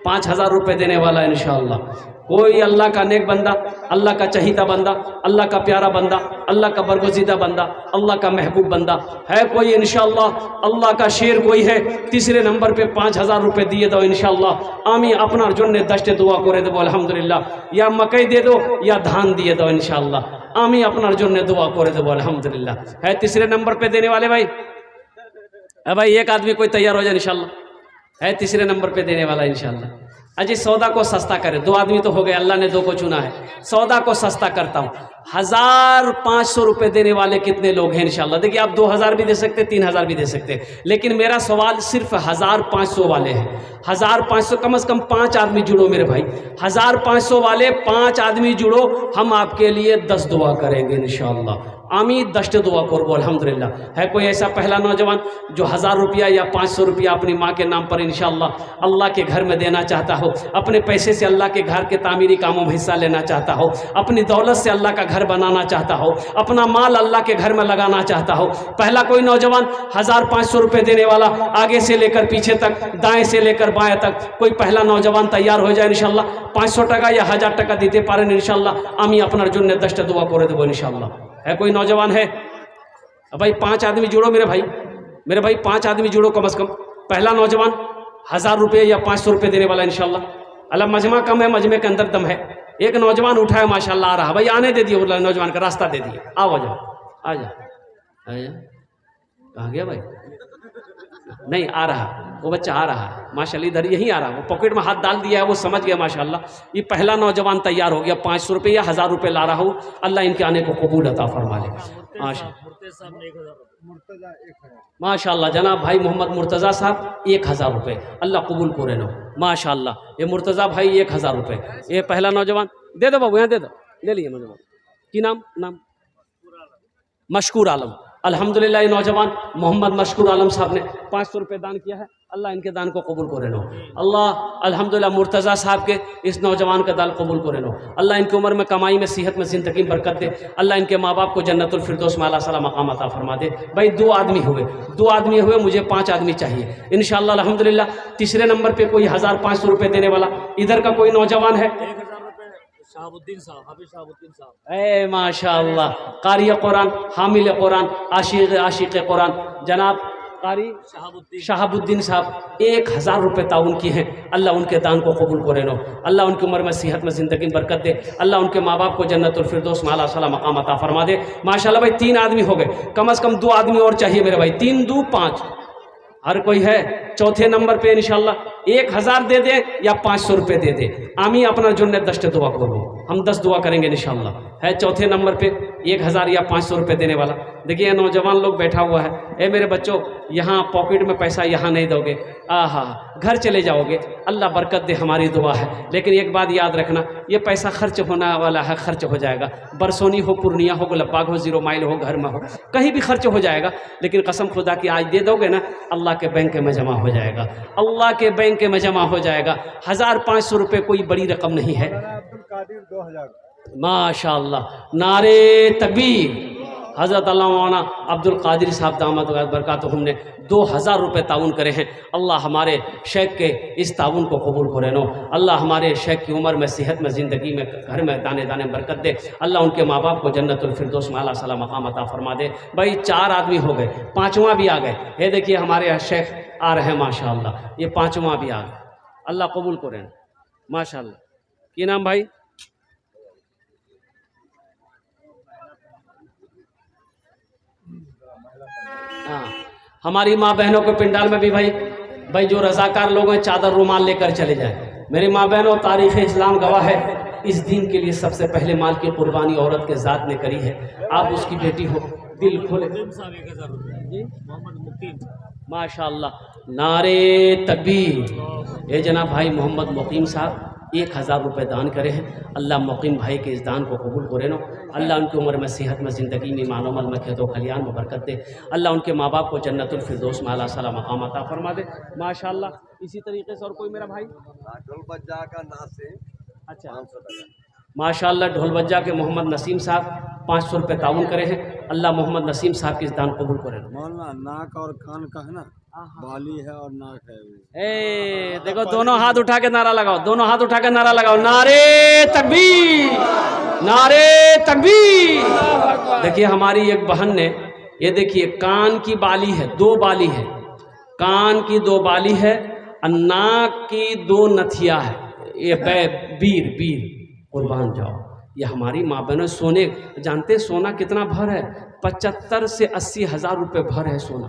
5,000 रुपये देने वाला है इंशाअल्लाह। कोई अल्लाह का नेक बंदा, अल्लाह का चहीता बंदा, अल्लाह का प्यारा बंदा, अल्लाह का बरगुज़ीदा बंदा, अल्लाह का महबूब बंदा है कोई इंशाअल्लाह। अल्लाह का शेर कोई है, तीसरे नंबर पे 5,000 रुपये दिए दो इंशाअल्लाह। आमी अपना जन्ने दस्ते दुआ करे देबो अल्हम्दुलिल्लाह। या मकई दे दो या धान दिए दो इंशाअल्लाह। आमी अपना जन्ने दुआ करे देबो अल्हम्दुलिल्लाह। है तीसरे नंबर पे देने वाले भाई, है भाई एक आदमी कोई तैयार हो जाए इंशाअल्लाह। है तीसरे नंबर पे देने वाला इंशाअल्लाह। अजी सौदा को सस्ता करे, 2 आदमी तो हो गए, अल्लाह ने 2 को चुना है। सौदा को सस्ता करता हूँ। 1,500 रुपये देने वाले कितने लोग हैं इंशाअल्लाह। देखिए आप 2,000 भी दे सकते, 3,000 भी दे सकते, लेकिन मेरा सवाल सिर्फ 1,500 वाले हैं। 1,500 कम से कम 5 आदमी जुड़ो मेरे भाई। 1,500 वाले 5 आदमी जुड़ो, हम आपके लिए 10 दुआ करेंगे इंशाअल्लाह। आमी 10 दुआ करबो अल्हम्दुलिल्लाह। है कोई ऐसा पहला नौजवान जो 1,000 रुपया या 500 रुपया अपनी माँ के नाम पर इंशाअल्लाह अल्लाह के घर में देना चाहता हो, अपने पैसे से अल्लाह के घर के तामीरी कामों में हिस्सा लेना चाहता हो, अपनी दौलत से अल्लाह का घर बनाना चाहता हो, अपना माल अल्लाह के घर में लगाना चाहता हो। पहला कोई नौजवान 1,500 रुपये देने वाला, आगे से लेकर पीछे तक, दाएँ से लेकर बाएँ तक, कोई पहला नौजवान तैयार हो जाए इंशाअल्लाह। 500 टका या 1,000 टका दीते पारें इंशाअल्लाह। आमी अपना जन्ने 10 दुआ करे देबो इंशाअल्लाह। है कोई नौजवान है भाई? 5 आदमी जुड़ो मेरे भाई 5 आदमी जुड़ो कम से कम। पहला नौजवान 1,000 रुपये या 500 रुपये देने वाला इंशाअल्लाह। अल्लाह मजमा कम है, मजमे के अंदर दम है। एक नौजवान उठा है माशाअल्लाह, आ रहा भाई, आने दे दिए नौजवान का रास्ता दे दिए। आओ जाओ, आ जा, कहाँ गया भाई? नहीं आ रहा, वो बच्चा आ रहा है माशाअल्लाह, इधर यहीं आ रहा है। वो पॉकेट में हाथ डाल दिया है, वो समझ गया माशाअल्लाह। ये पहला नौजवान तैयार हो गया, 500 रुपये या 1,000 रुपये ला रहा हूँ। अल्लाह इनके आने को कबूल अता फरमा ले। माशा मुर्तजा 1000 माशाल्लाह जनाब भाई मोहम्मद मुर्तज़ा साहब 1000 रुपये, अल्लाह कबूल करे नो। माशाल्लाह ये मुर्तज़ा भाई 1000 रुपये। ये पहला नौजवान दे दो बाबू, यहाँ दे दो, ले लिए नौजवान की नाम मशकूर आलम। अल्हम्दुलिल्लाह ये नौजवान मोहम्मद मशकूर आलम साहब ने 500 रुपये दान किया है, अल्लाह इनके दान को कबूल करे नो। अल्लाह अल्हम्दुलिल्लाह मुर्तज़ा साहब के इस नौजवान का दान कबूल करे नो। अल्लाह इनकी उम्र में, कमाई में, सेहत में, ज़िंदगी में बरकत दे। अल्लाह इनके माँ बाप को जन्नतुल फिरदौस में आला साला मकाम अता फरमा दे। भाई 2 आदमी हुए, मुझे 5 आदमी चाहिए इंशाअल्लाह। अल्हम्दुलिल्लाह तीसरे नंबर पे कोई 1500 रुपये देने वाला इधर का कोई नौजवान है? शहाबुद्दीन साहब, हाफिज शहाबुद्दीन साहब। ए माशाअल्लाह, कारी कुरान, हामिल कुरान, आशिक कुरान जनाब कारी शहाबुद्दीन साहब 1000 रुपये ताउन किए हैं। अल्लाह उनके दान को कबूल करे नो। अल्लाह उनकी उम्र में, सेहत में, ज़िंदगी में बरकत दे। अल्लाह उनके माँ बाप को जन्नतुल फिरदौस में आला साला मकाम अता फरमा दे। माशाअल्लाह भाई 3 आदमी हो गए, कम से कम 2 आदमी और चाहिए मेरे भाई। 3 2 5 हर कोई है। चौथे नंबर पे इंशाल्लाह 1000 दे दे या 500 रुपये दे दे। आमी अपना जुन्ने 10 दुआ करो, हम 10 दुआ करेंगे इंशाल्लाह। है चौथे नंबर पे 1000 या 500 रुपये देने वाला। देखिए नौजवान लोग बैठा हुआ है। ए मेरे बच्चों, यहाँ पॉकेट में पैसा यहाँ नहीं दोगे, आहा घर चले जाओगे। अल्लाह बरकत दे, हमारी दुआ है। लेकिन एक बात याद रखना, ये पैसा खर्च होने वाला है, खर्च हो जाएगा। बरसोनी हो, पूर्णिया हो, गुलबाग हो, 0 माइल हो, घर में हो, कहीं भी खर्च हो जाएगा। लेकिन कसम खुदा की आज दे दोगे ना, अल्लाह के बैंक में जमा हो जाएगा, अल्लाह के बैंक में जमा हो जाएगा। 1500 रुपये कोई बड़ी रकम नहीं है। अब्दुल कादिर 2000 माशाअल्लाह, नारे तकबीर। हज़रत अल्लामा अब्दुल कादिर साहब दामद बरकातुहुम ने 2000 रुपये ताउन करे हैं। अल्लाह हमारे शेख के इस ताउन को कबूल करे नो। अल्लाह हमारे शेख की उम्र में, सेहत में, ज़िंदगी में, घर में दाने दाने बरकत दे। अल्लाह उनके माँ बाप को जन्नतुल फिरदौस में आला साला मकाम अता फरमा दे। भाई 4 आदमी हो गए, 5वां भी आ गए। ये देखिए हमारे यहाँ शेख आ रहे हैं माशाअल्लाह, ये 5वां भी आ गए। अल्लाह कबूल करें माशाअल्लाह। ये नाम भाई हाँ, हमारी माँ बहनों के पिंडाल में भी भाई जो रज़ाकार लोग हैं चादर रुमाल लेकर चले जाए। मेरी माँ बहनों, तारीख़ इस्लाम गवाह है, इस दीन के लिए सबसे पहले माल की कुर्बानी औरत के ज़ात ने करी है। आप उसकी बेटी हो, दिल खोले। माशाअल्लाह, नारे तकबीर। ये जनाब भाई मोहम्मद मुकीम साहब 1000 रुपये दान करे हैं। अल्लाह मुकीम भाई के इस दान को कबूल करे नो। अल्लाह उनकी उम्र में, सेहत में, ज़िंदगी में, ईमान अमल में, खेतों खलियान में बरकत दे। अल्लाह उनके माँ बाप को जन्नतुल फिरदौस में आला साला मकाम अता फरमा दे। माशाअल्लाह। इसी तरीके से और कोई मेरा भाई ढोलबज्जा का नासिर अच्छा 500 टका। माशाअल्लाह ढोलबज्जा के मोहम्मद नसीम साहब 500 रुपये ताउन करे हैं। अल्लाह मोहम्मद नसीम साहब के इस दान कबूल करे। मौलाना नाक और कान का है ना, बाली है और नाक है। ए देखो, दोनों हाथ उठा के नारा लगाओ, दोनों हाथ उठा के नारा लगाओ, नारे तकबीर, नारे तकबीर। देखिए हमारी एक बहन ने, ये देखिए कान की बाली है, 2 बाली है, कान की 2 बाली है, नाक की 2 नथिया है। ये बीर कुर्बान जाओ। ये हमारी माँ बहनों, सोने जानते सोना कितना भर है? 75 से 80 हज़ार रुपये भर है सोना।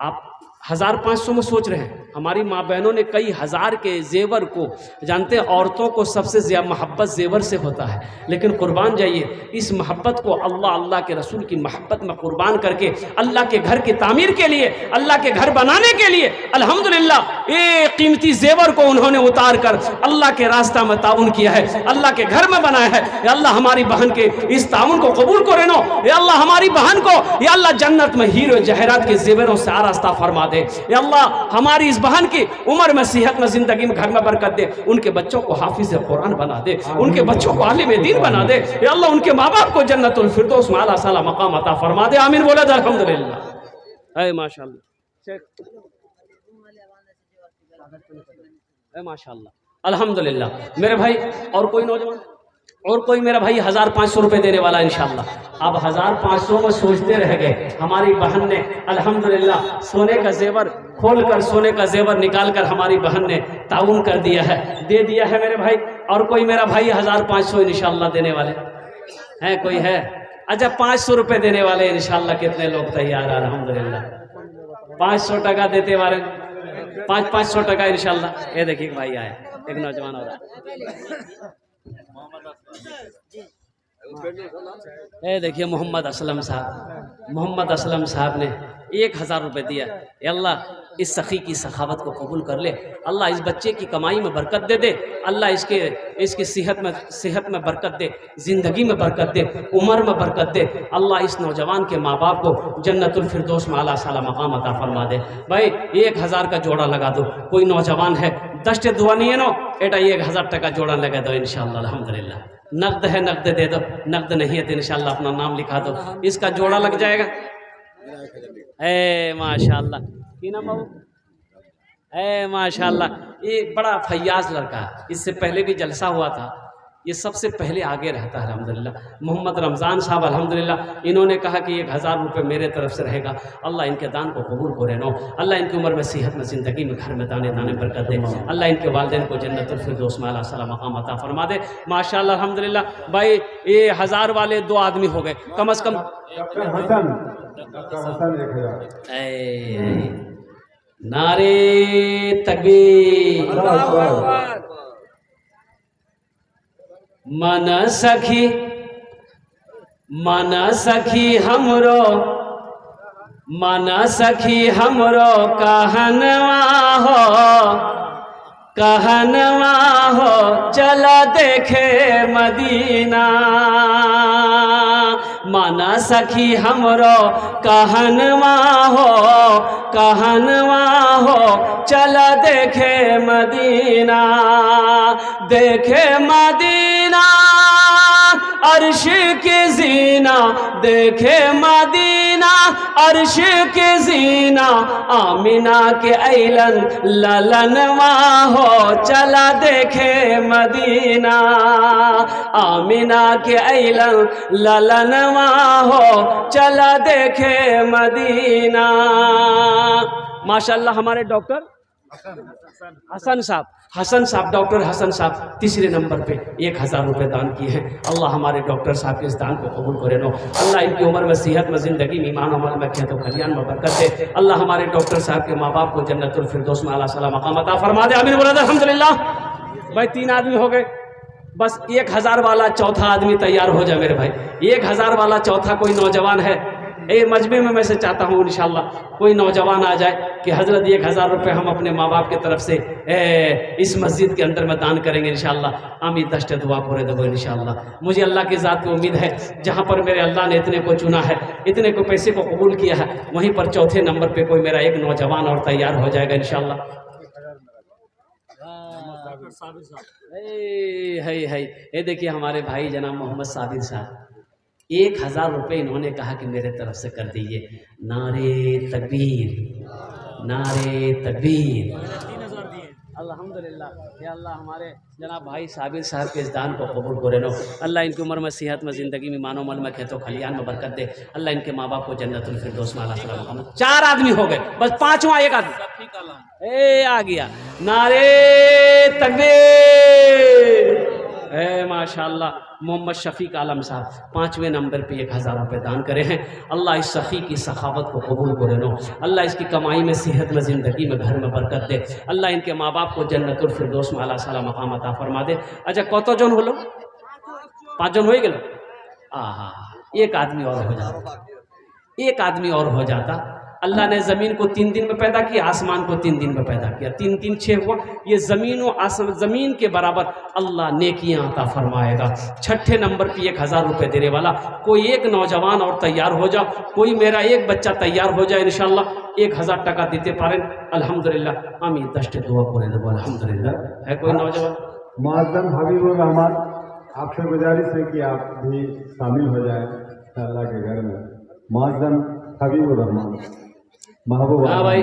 आप 1500 में सोच रहे हैं। हमारी माँ बहनों ने कई हज़ार के जेवर को, जानते हैं औरतों को सबसे ज़्यादा मोहब्बत जेवर से होता है, लेकिन कुर्बान जाइए इस मोहब्बत को अल्लाह के रसूल की मोहब्बत में कुर्बान करके अल्लाह के घर की तामीर के लिए, अल्लाह के घर बनाने के लिए अल्हम्दुलिल्लाह ये कीमती जेवर को उन्होंने उतार कर अल्लाह के रास्ता में ताउन किया है, अल्लाह के घर में बनाया है। या अल्लाह हमारी बहन के इस ताउन को कबूल करे नो। या अल्लाह हमारी बहन को, या अल्लाह जन्नत में हीरो जहरात के जेवरों से आरास्ता फरमा दे। या अल्लाह हमारी इस बहन की उम्र में, सेहत में, जिंदगी में, घर में बरकत दे। उनके बच्चों को हाफिज कुरान बना दे, उनके बच्चों को आलिम दीन बना दे। या अल्लाह उनके माँ बाप को जन्नतुल फिरदौस में आला साला मकाम अता फरमा दे। आमीन बोले अल्हम्दुलिल्लाह। है माशाअल्लाह, है माशाअल्लाह, अल्हम्दुलिल्लाह। मेरे भाई और कोई नौजवान, और कोई मेरा भाई 1500 रुपये देने वाला इंशाअल्लाह। अब 1500 में सोचते रह गए। हमारी बहन ने अल्हम्दुलिल्लाह सोने का जेवर खोल कर, सोने का जेवर निकाल कर हमारी बहन ने ताउन कर दिया है, दे दिया है मेरे भाई। और कोई मेरा भाई 1500 इंशाअल्लाह देने वाले हैं? कोई है? अच्छा 500 रुपये देने वाले इंशाअल्लाह। कितने लोग तैयार हैं? अल्हम्दुलिल्लाह 500 टका देते वाले, 500 टका इंशाअल्लाह। ये देखिए भाई आए, एक नौजवान हो रहा है। ए देखिए मोहम्मद असलम साहब ने 1000 रुपये दिया। ए अल्लाह इस सखी की सखावत को कबूल कर ले। अल्लाह इस बच्चे की कमाई में बरकत दे दे। अल्लाह इसकी सेहत में बरकत दे, ज़िंदगी में बरकत दे, उम्र में बरकत दे। अल्लाह इस नौजवान के माँ बाप को जन्नतुल फिरदौस में आला साला मकाम अता फरमा दे। भाई 1000 का जोड़ा लगा दो। कोई नौजवान है 10 दुआ नहीं है नो एटा 1000 टका जोड़ा लगा दो इंशाअल्लाह अल्हम्दुलिल्लाह। नकद है नकद दे दो, नकद नहीं है तो इंशाअल्लाह अपना नाम लिखा दो, इसका जोड़ा लग जाएगा। ए माशाअल्लाह की नाम बाबू, ए माशाअल्लाह ये बड़ा फैयाज लड़का है। इससे पहले भी जलसा हुआ था, ये सबसे पहले आगे रहता है अल्हम्दुलिल्लाह। मोहम्मद रमज़ान साहब अल्हम्दुलिल्लाह इन्होंने कहा कि 1000 रुपये मेरे तरफ से रहेगा। अल्लाह इनके दान को कबूल करे नो। अल्लाह इनकी उम्र में सेहत में ज़िंदगी में घर में दाने दाने बरकत दे। अल्लाह इनके वालिदैन को जन्नतुल फिरदौस में आला साला मकाम अता फरमा दे। माशाअल्लाह अल्हम्दुलिल्लाह। भाई ये 1000 वाले 2 आदमी हो गए कम से कम। नारे तकबीर। मन सखी हमरो कहनवा हो चला देखे मदीना। मन सखी हमरो कहनवा हो चला देखे मदीना। देखे मदीना अर्श के जीना, देखे मदीना अर्श के जीना। आमिना के ऐलन ललनवा हो चला देखे मदीना। आमिना के ऐलन ललनवा हो चला देखे मदीना। माशाअल्लाह हमारे डॉक्टर हसन साहब डॉक्टर हसन साहब तीसरे नंबर पे 1000 रुपये दान किए हैं। अल्लाह हमारे डॉक्टर साहब के इस दान को कबूल करे नो। अल्लाह इनकी उम्र में सेहत में ज़िंदगी में ईमान अमल में खेत खलियान में बरकत दे। अल्लाह हमारे डॉक्टर साहब के माँ बाप को जन्नतुल फिरदौस में आला साला मकाम अता फरमा दे। आमीन बोला अल्हम्दुलिल्लाह। भाई 3 आदमी हो गए, बस 1000 वाला चौथा आदमी तैयार हो जाए मेरे भाई। 1000 वाला चौथा कोई नौजवान है ये मजमे में मैं से चाहता हूँ इंशाअल्लाह कोई नौजवान आ जाए कि हज़रत 1000 रुपये हम अपने माँ बाप की तरफ से इस मस्जिद के अंदर में दान करेंगे इंशाअल्लाह। आमीन दश्त दुआ पूरे दबो इंशाअल्लाह। मुझे अल्लाह की ज़ात की उम्मीद है जहाँ पर मेरे अल्लाह ने इतने को चुना है, इतने को पैसे को कबूल किया है, वहीं पर चौथे नंबर पर कोई मेरा एक नौजवान और तैयार हो जाएगा इंशाअल्लाह। ये देखिए हमारे भाई जनाब मोहम्मद साबिर साहब 1000 रुपये इन्होंने कहा कि मेरे तरफ से कर दीजिए। नारे तकबीर, नारे तकबीर। अल्हम्दुलिल्लाह। या अल्लाह हमारे जनाब भाई साबिर साहब के इस दान को कबूल करे नो। अल्लाह इनकी उम्र में सेहत में ज़िंदगी में मानो मल में खेतों खलियान में बरकत दे। अल्लाह इनके माँ बाप को जन्नतुल फिरदौस में आला साला मकाम। 4 आदमी हो गए, बस 5वां एक आदमी आ गया। नारे तकबीर। माशाअल्लाह मोहम्मद शफीक आलम साहब 5वें नंबर पे 1000 रुपये दान करे हैं। अल्लाह इस सखी की सखावत को कबूल करे नो। अल्लाह इसकी कमाई में सेहत में ज़िंदगी में घर में बरकत दे। अल्लाह इनके माँ बाप को जन्नतुल फिरदौस में आला साला मकाम अता फरमा दे। अच्छा कत जन हलो? 5 जन हो गए। एक आदमी और हो जाता, एक आदमी और हो जाता। अल्लाह ने ज़मीन को 3 दिन में पैदा किया, आसमान को 3 दिन में पैदा किया। 3 3 6 हुआ। ये ज़मीन और आसमान ज़मीन के बराबर अल्लाह नेकियां अता फरमाएगा। 6ठे नंबर पे 1000 रुपये देने वाला कोई एक नौजवान और तैयार हो जाओ, कोई मेरा एक बच्चा तैयार हो जाए इंशाअल्लाह 1000 टका देते पारें अल्हम्दुलिल्लाह। आमीन दश्त दुआ पूरे दो अल्हम्दुलिल्लाह। है कोई नौजवान? मुअज़्ज़म हबीबुर रहमान, आपसे गुजारिश है कि आप भी शामिल हो जाएं अल्लाह के घर में। मुअज़्ज़म हबीबुर रहमान महबूब। हाँ भाई,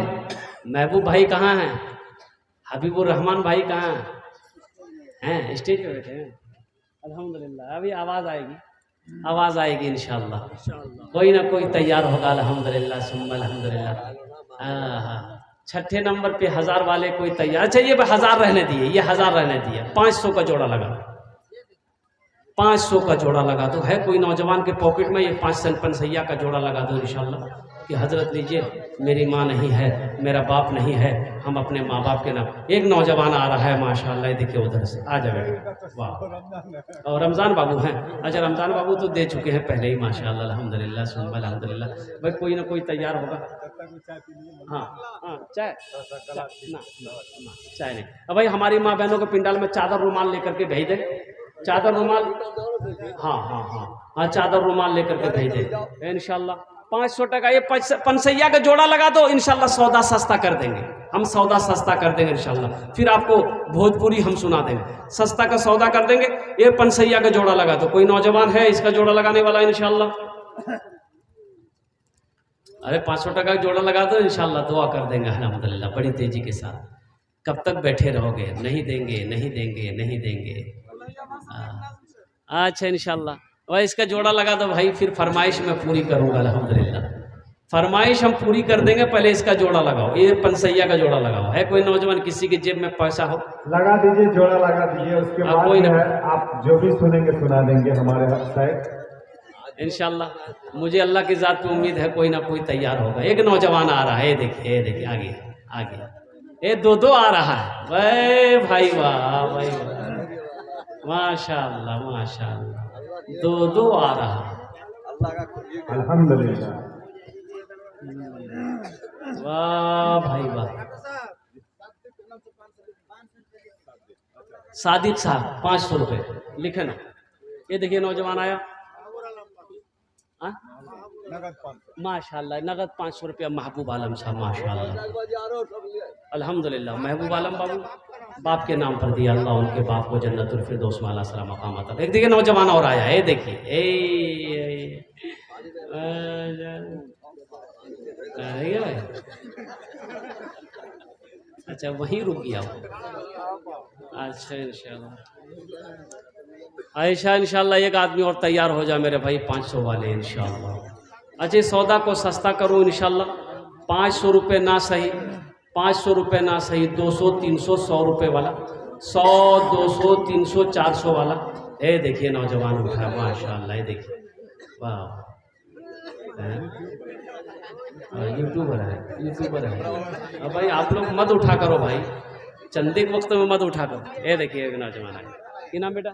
महबूब भाई कहाँ हैं? हबीबुर रहमान भाई कहाँ हैं? स्टेज पे बैठे हैं अल्हम्दुलिल्लाह। अभी आवाज़ आएगी इंशाअल्लाह। कोई ना कोई तैयार होगा अल्हम्दुलिल्लाह सुम्मा अल्हम्दुलिल्लाह। हाँ 6ठे नंबर पे 1000 वाले कोई तैयार। अच्छा ये 1000 रहने दिए, ये 1000 रहने दिए। 500 का जोड़ा लगा, 500 का जोड़ा लगा दो। है कोई नौजवान के पॉकेट में ये 5 पैसैया का जोड़ा लगा दो इंशाअल्लाह। कि हज़रत लीजिए मेरी माँ नहीं है, मेरा बाप नहीं है, हम अपने माँ बाप के नाम। एक नौजवान आ रहा है माशाल्लाह, देखिए उधर से आ जाए बेटा, वाह। और रमज़ान बाबू हैं, अच्छा रमज़ान बाबू तो दे चुके हैं पहले ही माशाल्लाह, अल्हम्दुलिल्लाह सुम्मा अल्हम्दुलिल्लाह। भाई कोई ना कोई तैयार होगा। हाँ हाँ चाय ना चाय नहीं। अब भाई हमारी माँ बहनों को पिंडाल में चादर रुमाल लेकर के भेज दे, चादर रुमाल, हाँ हाँ हाँ हाँ चादर रुमाल लेकर के भेज दे इंशाल्लाह। 500 टका ये पंसैया का जोड़ा लगा दो, इंशाल्लाह सौदा सस्ता कर देंगे हम, सौदा सस्ता कर देंगे इंशाल्लाह। फिर आपको भोजपुरी हम सुना देंगे, सस्ता का सौदा कर देंगे। ये पंसैया का जोड़ा लगा दो, कोई नौजवान है इसका जोड़ा लगाने वाला इंशाल्लाह? अरे 500 टका का जोड़ा लगा दो इंशाल्लाह, दुआ कर देंगे अल्हम्दुलिल्लाह बड़ी तेजी के साथ। कब तक बैठे रहोगे? नहीं देंगे नहीं देंगे नहीं देंगे। अच्छा इंशाल्लाह वह इसका जोड़ा लगा दो भाई, फिर फरमाइश मैं पूरी करूँगा अल्हम्दुलिल्लाह, फरमाइश हम पूरी कर देंगे। पहले इसका जोड़ा लगाओ, ये पंसैया का जोड़ा लगाओ। है कोई नौजवान किसी की जेब में पैसा हो? लगा दीजिए, जोड़ा लगा दीजिए, उसके बाद कोई जो है आप जो भी सुनेंगे सुना देंगे हमारे साइड इंशाल्लाह। मुझे अल्लाह की ज़ात पे उम्मीद है कोई ना कोई तैयार होगा। एक नौजवान आ रहा है, ये देखिए आगे आगे, ये दो आ रहा है। वाह भाई वाह भाई वाह, माशाअल्लाह माशाअल्लाह, दो आ रहा है अल्हम्दुलिल्लाह। वाह भाई वाह। सादिक साहब 500 रुपये लिखे ना। ये देखिए नौजवान आया, माशाल्लाह नगद 500 रुपया महबूब आलम साहब माशाल्लाह अल्हम्दुलिल्लाह। महबूब आलम बाबू बाप के नाम पर दिया, अल्लाह उनके बाप को जन्नतुल फिरदौस में आला सलाम मकाम अता। एक देखिए नौजवान और आया, ये देखिए अच्छा वहीं रुक गया वो। अच्छा इंशाल्लाह ऐसा इंशाल्लाह एक आदमी और तैयार हो जाए मेरे भाई 500 वाले इंशाल्लाह। अच्छा सौदा को सस्ता करूँ इंशाल्लाह, 500 रुपये ना सही, 500 रुपये ना सही, 200 300 100 रुपये वाला, 100 200 300 400 वाला। ये देखिए नौजवान उठा माशाल्लाह, ये देखिए वाह, यूट्यूबर है। अब भाई आप लोग मत उठा करो भाई, चंदे के वक्त में मत उठा करो। ये देखिए एक नौजवान है, क्या नाम बेटा?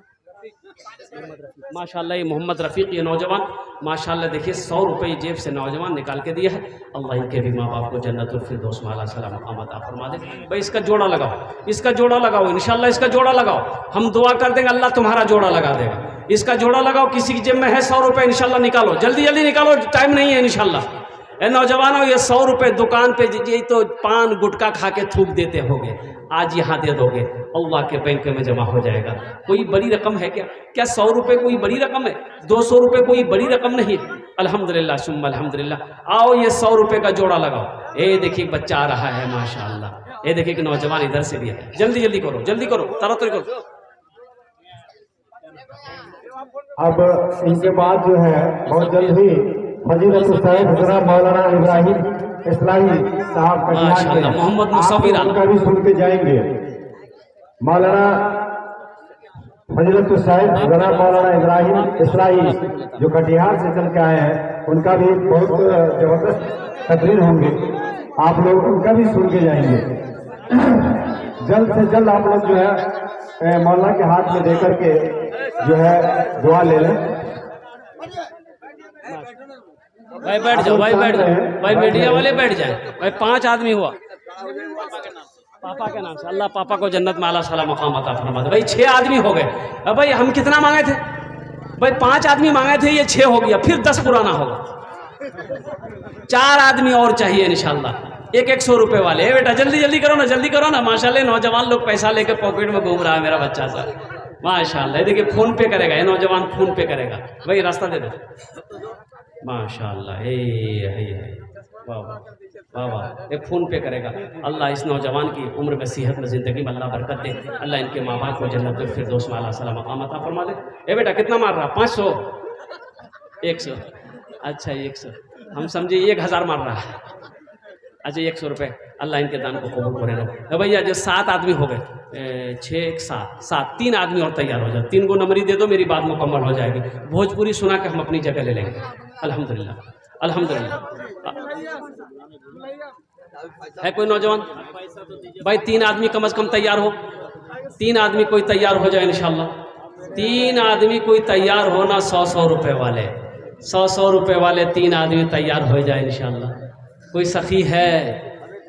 माशाल्लाह ये मोहम्मद रफ़ीक, ये नौजवान माशाल्लाह देखिए 100 रुपये जेब से नौजवान निकाल के दिया है। अल्लाह इनके भी माँ बाप को जन्नतुल फिरदौस में आला सलाम मकाम अता फरमा दे। भाई इसका जोड़ा लगाओ, इसका जोड़ा लगाओ इंशाल्लाह, इसका जोड़ा लगाओ, हम दुआ कर देंगे अल्लाह तुम्हारा जोड़ा लगा देगा। इसका जोड़ा लगाओ, किसी की जेब में है 100 रुपये इंशाल्लाह निकालो, जल्दी जल्दी निकालो, टाइम नहीं है इंशाल्लाह। ए नौजवानों ये 100 रुपये दुकान पे ये तो पान गुटखा खा के थूक देते होगे, आज यहाँ दे दोगे, अल्लाह के बैंक में जमा हो जाएगा। कोई बड़ी रकम है क्या? क्या 100 रुपये कोई बड़ी रकम है? 200 रुपये कोई बड़ी रकम नहीं है। अल्हम्दुलिल्लाह सुम्मा अल्हम्दुलिल्लाह। आओ ये 100 रुपये का जोड़ा लगाओ। ये देखिए बच्चा आ रहा है माशाअल्लाह, ये देखिए कि नौजवान इधर से भी है। जल्दी जल्दी करो, जल्दी करो, तरातरी करो। अब इनके बाद जो है बहुत जल्द ही फजीलत साहिब हज़रत मौलाना इब्राहिम इस्लाही साहब माशाअल्लाह, मोहम्मद मुसव्विर उनका भी सुन के जाएंगे। मौलाना फजीलत साहिब हज़रत मौलाना इब्राहिम इस्लाही जो कटिहार से चल के आए हैं, उनका भी बहुत जबरदस्त तकरीर होंगे, आप लोग उनका भी सुन के जाएंगे। जल्द से जल्द आप लोग जो है मौलाना के हाथ में देकर के जो है दुआ ले लें। भाई बैठ जाओ, भाई बैठ जाओ, भाई मीडिया वाले बैठ जाए। भाई 5 आदमी हुआ पापा के नाम से, अल्लाह पापा को जन्नत में आला सलाम मकाम अता फरमा दे। भाई 6 आदमी हो गए। अब भाई हम कितना मांगे थे? भाई 5 आदमी मांगे थे, ये 6 हो गया, फिर 10 पुराना होगा। 4 आदमी और चाहिए इंशाल्लाह, 100 रुपये वाले। बेटा जल्दी जल्दी करो ना, जल्दी करो ना। माशाल्लाह नौजवान लोग पैसा लेकर पॉकेट में घूम रहा है मेरा बच्चा सा माशाल्लाह। देखिए फ़ोन पे करेगा, ये नौजवान फ़ोन पे करेगा। भाई रास्ता दे दो माशाल्लाह। वाह वाह वाह, एक फ़ोन पे करेगा। अल्लाह इस नौजवान की उम्र में सेहत में ज़िंदगी में अल्लाह बरकत दे, अल्लाह इनके माँ बाप को जन्नतुल फिरदौस में आला सलाम मकाम अता फरमा दे। ए बेटा कितना मार रहा? 500 100, अच्छा 100, हम समझे 1000 मार रहा है। अच्छा 100 रुपये, अल्लाह इनके दान को कबूल करे रहो। भैया जो 7 आदमी हो गए, 6 1 7, 3 आदमी और तैयार हो जाओ। 3 को नंबरी दे दो, मेरी बात मुकम्मल हो जाएगी। भोजपुरी सुना के हम अपनी जगह ले लेंगे अल्हम्दुलिल्लाह। अल्हम्दुलिल्लाह। है कोई नौजवान भाई? 3 आदमी कम से कम तैयार हो, 3 आदमी कोई तैयार हो जाए इंशाल्लाह। 3 आदमी कोई तैयार हो ना, 100 रुपए वाले, 100 रुपए वाले 3 आदमी तैयार हो जाए इंशाल्लाह। कोई सखी है?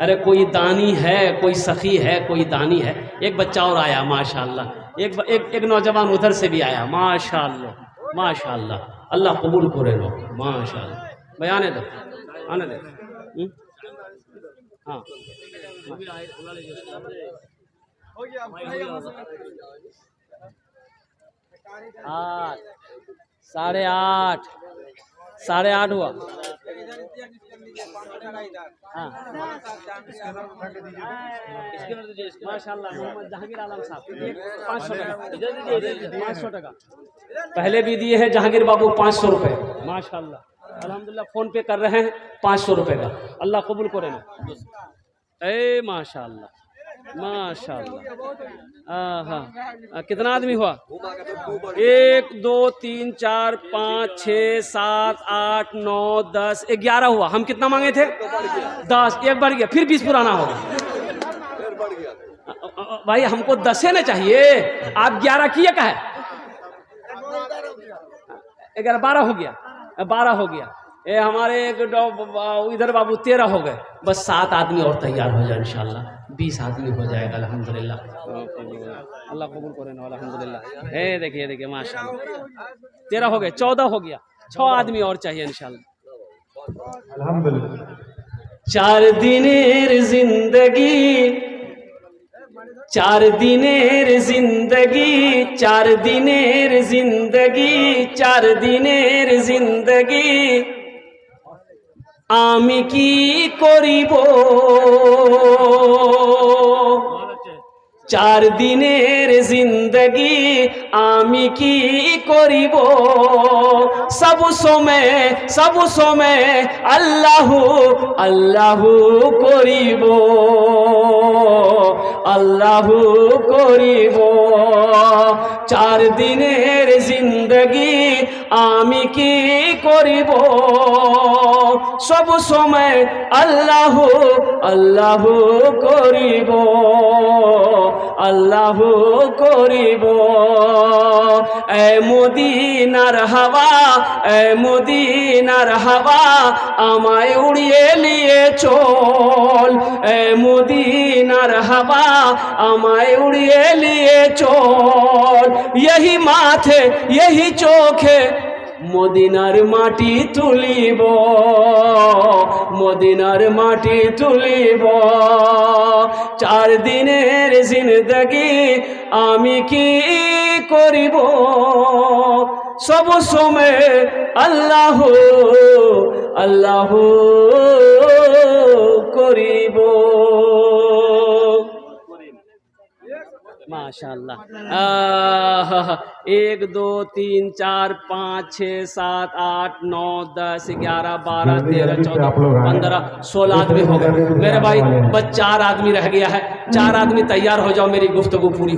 अरे कोई दानी है, कोई सखी है, कोई दानी है? एक बच्चा और आया माशाल्लाह, एक नौजवान उधर से भी आया माशाल्लाह माशाल्लाह। अल्लाह कबूल करे लो माशाल्लाह। भाई आने दो, आने दो। हाँ 8, 8:30, 8:30 हुआ। हाँ माशाल्लाह। मोहम्मद जहांगीर आलम साहब 500 टका, 500 टका पहले भी दिए हैं जहांगीर बाबू, 500 रुपये माशाल्लाह। अल्हम्दुलिल्लाह फ़ोन पे कर रहे हैं 500 रुपये का। अल्लाह कबूल करे ना। ए माशाल्लाह माशाल्लाह। हाँ कितना आदमी हुआ? 1 2 3 4 5 6 7 8 9 10 11 हुआ। हम कितना मांगे थे? 10। एक बढ़ गया, फिर 20 पुराना होगा। भाई हमको 10 ना चाहिए, आप 11 किए का है? 11 12 हो गया, 12 हो गया। ये हमारे इधर बाबू 13 हो गए। बस 7 आदमी और तैयार हो जाए इंशाल्लाह, 20 आदमी हो जाएगा अल्हम्दुलिल्लाह। अल्लाह कबूल करे ना अल्हम्दुलिल्लाह। देखिए माशाल्लाह 13 हो गए, 14 हो गया, 6 आदमी और चाहिए इंशाल्लाह। अल्हम्दुलिल्लाह। 4 दिनेर जिंदगी, 4 दिनेर जिंदगी, 4 दिनेर जिंदगी, 4 दिनेर जिंदगी आमी की करिब। 4 दिनेर जिंदगी आमी की करिब। सब समय अल्लाहु अल्लाहु करिब, अल्लाहु करिब। 4 दिनेर जिंदगी आमी की करिब। सब समय अल्लाहु अल्लाहु करिब, अल्लाहु करिब। ए मदीनार हवा, ए मदीनार हवा আমায় উড়িয়ে নিয়ে চল। এ মদিনার হাওয়া আমায় উড়িয়ে নিয়ে চল। यही माथे यही चोखे মদিনার মাটি তুলিব, মদিনার মাটি তুলিব। 4 দিনের জিন্দগি আমি কি করিব। সব সময় আল্লাহ আল্লাহ করিব। माशाल्लाह। 1 2 3 4 5 6 7 8 9 10 11 12 13 14 15 16 आदमी हो गए मेरे भाई। बस 4 आदमी रह गया है। 4 आदमी तैयार हो जाओ, मेरी गुफ्तगू पूरी।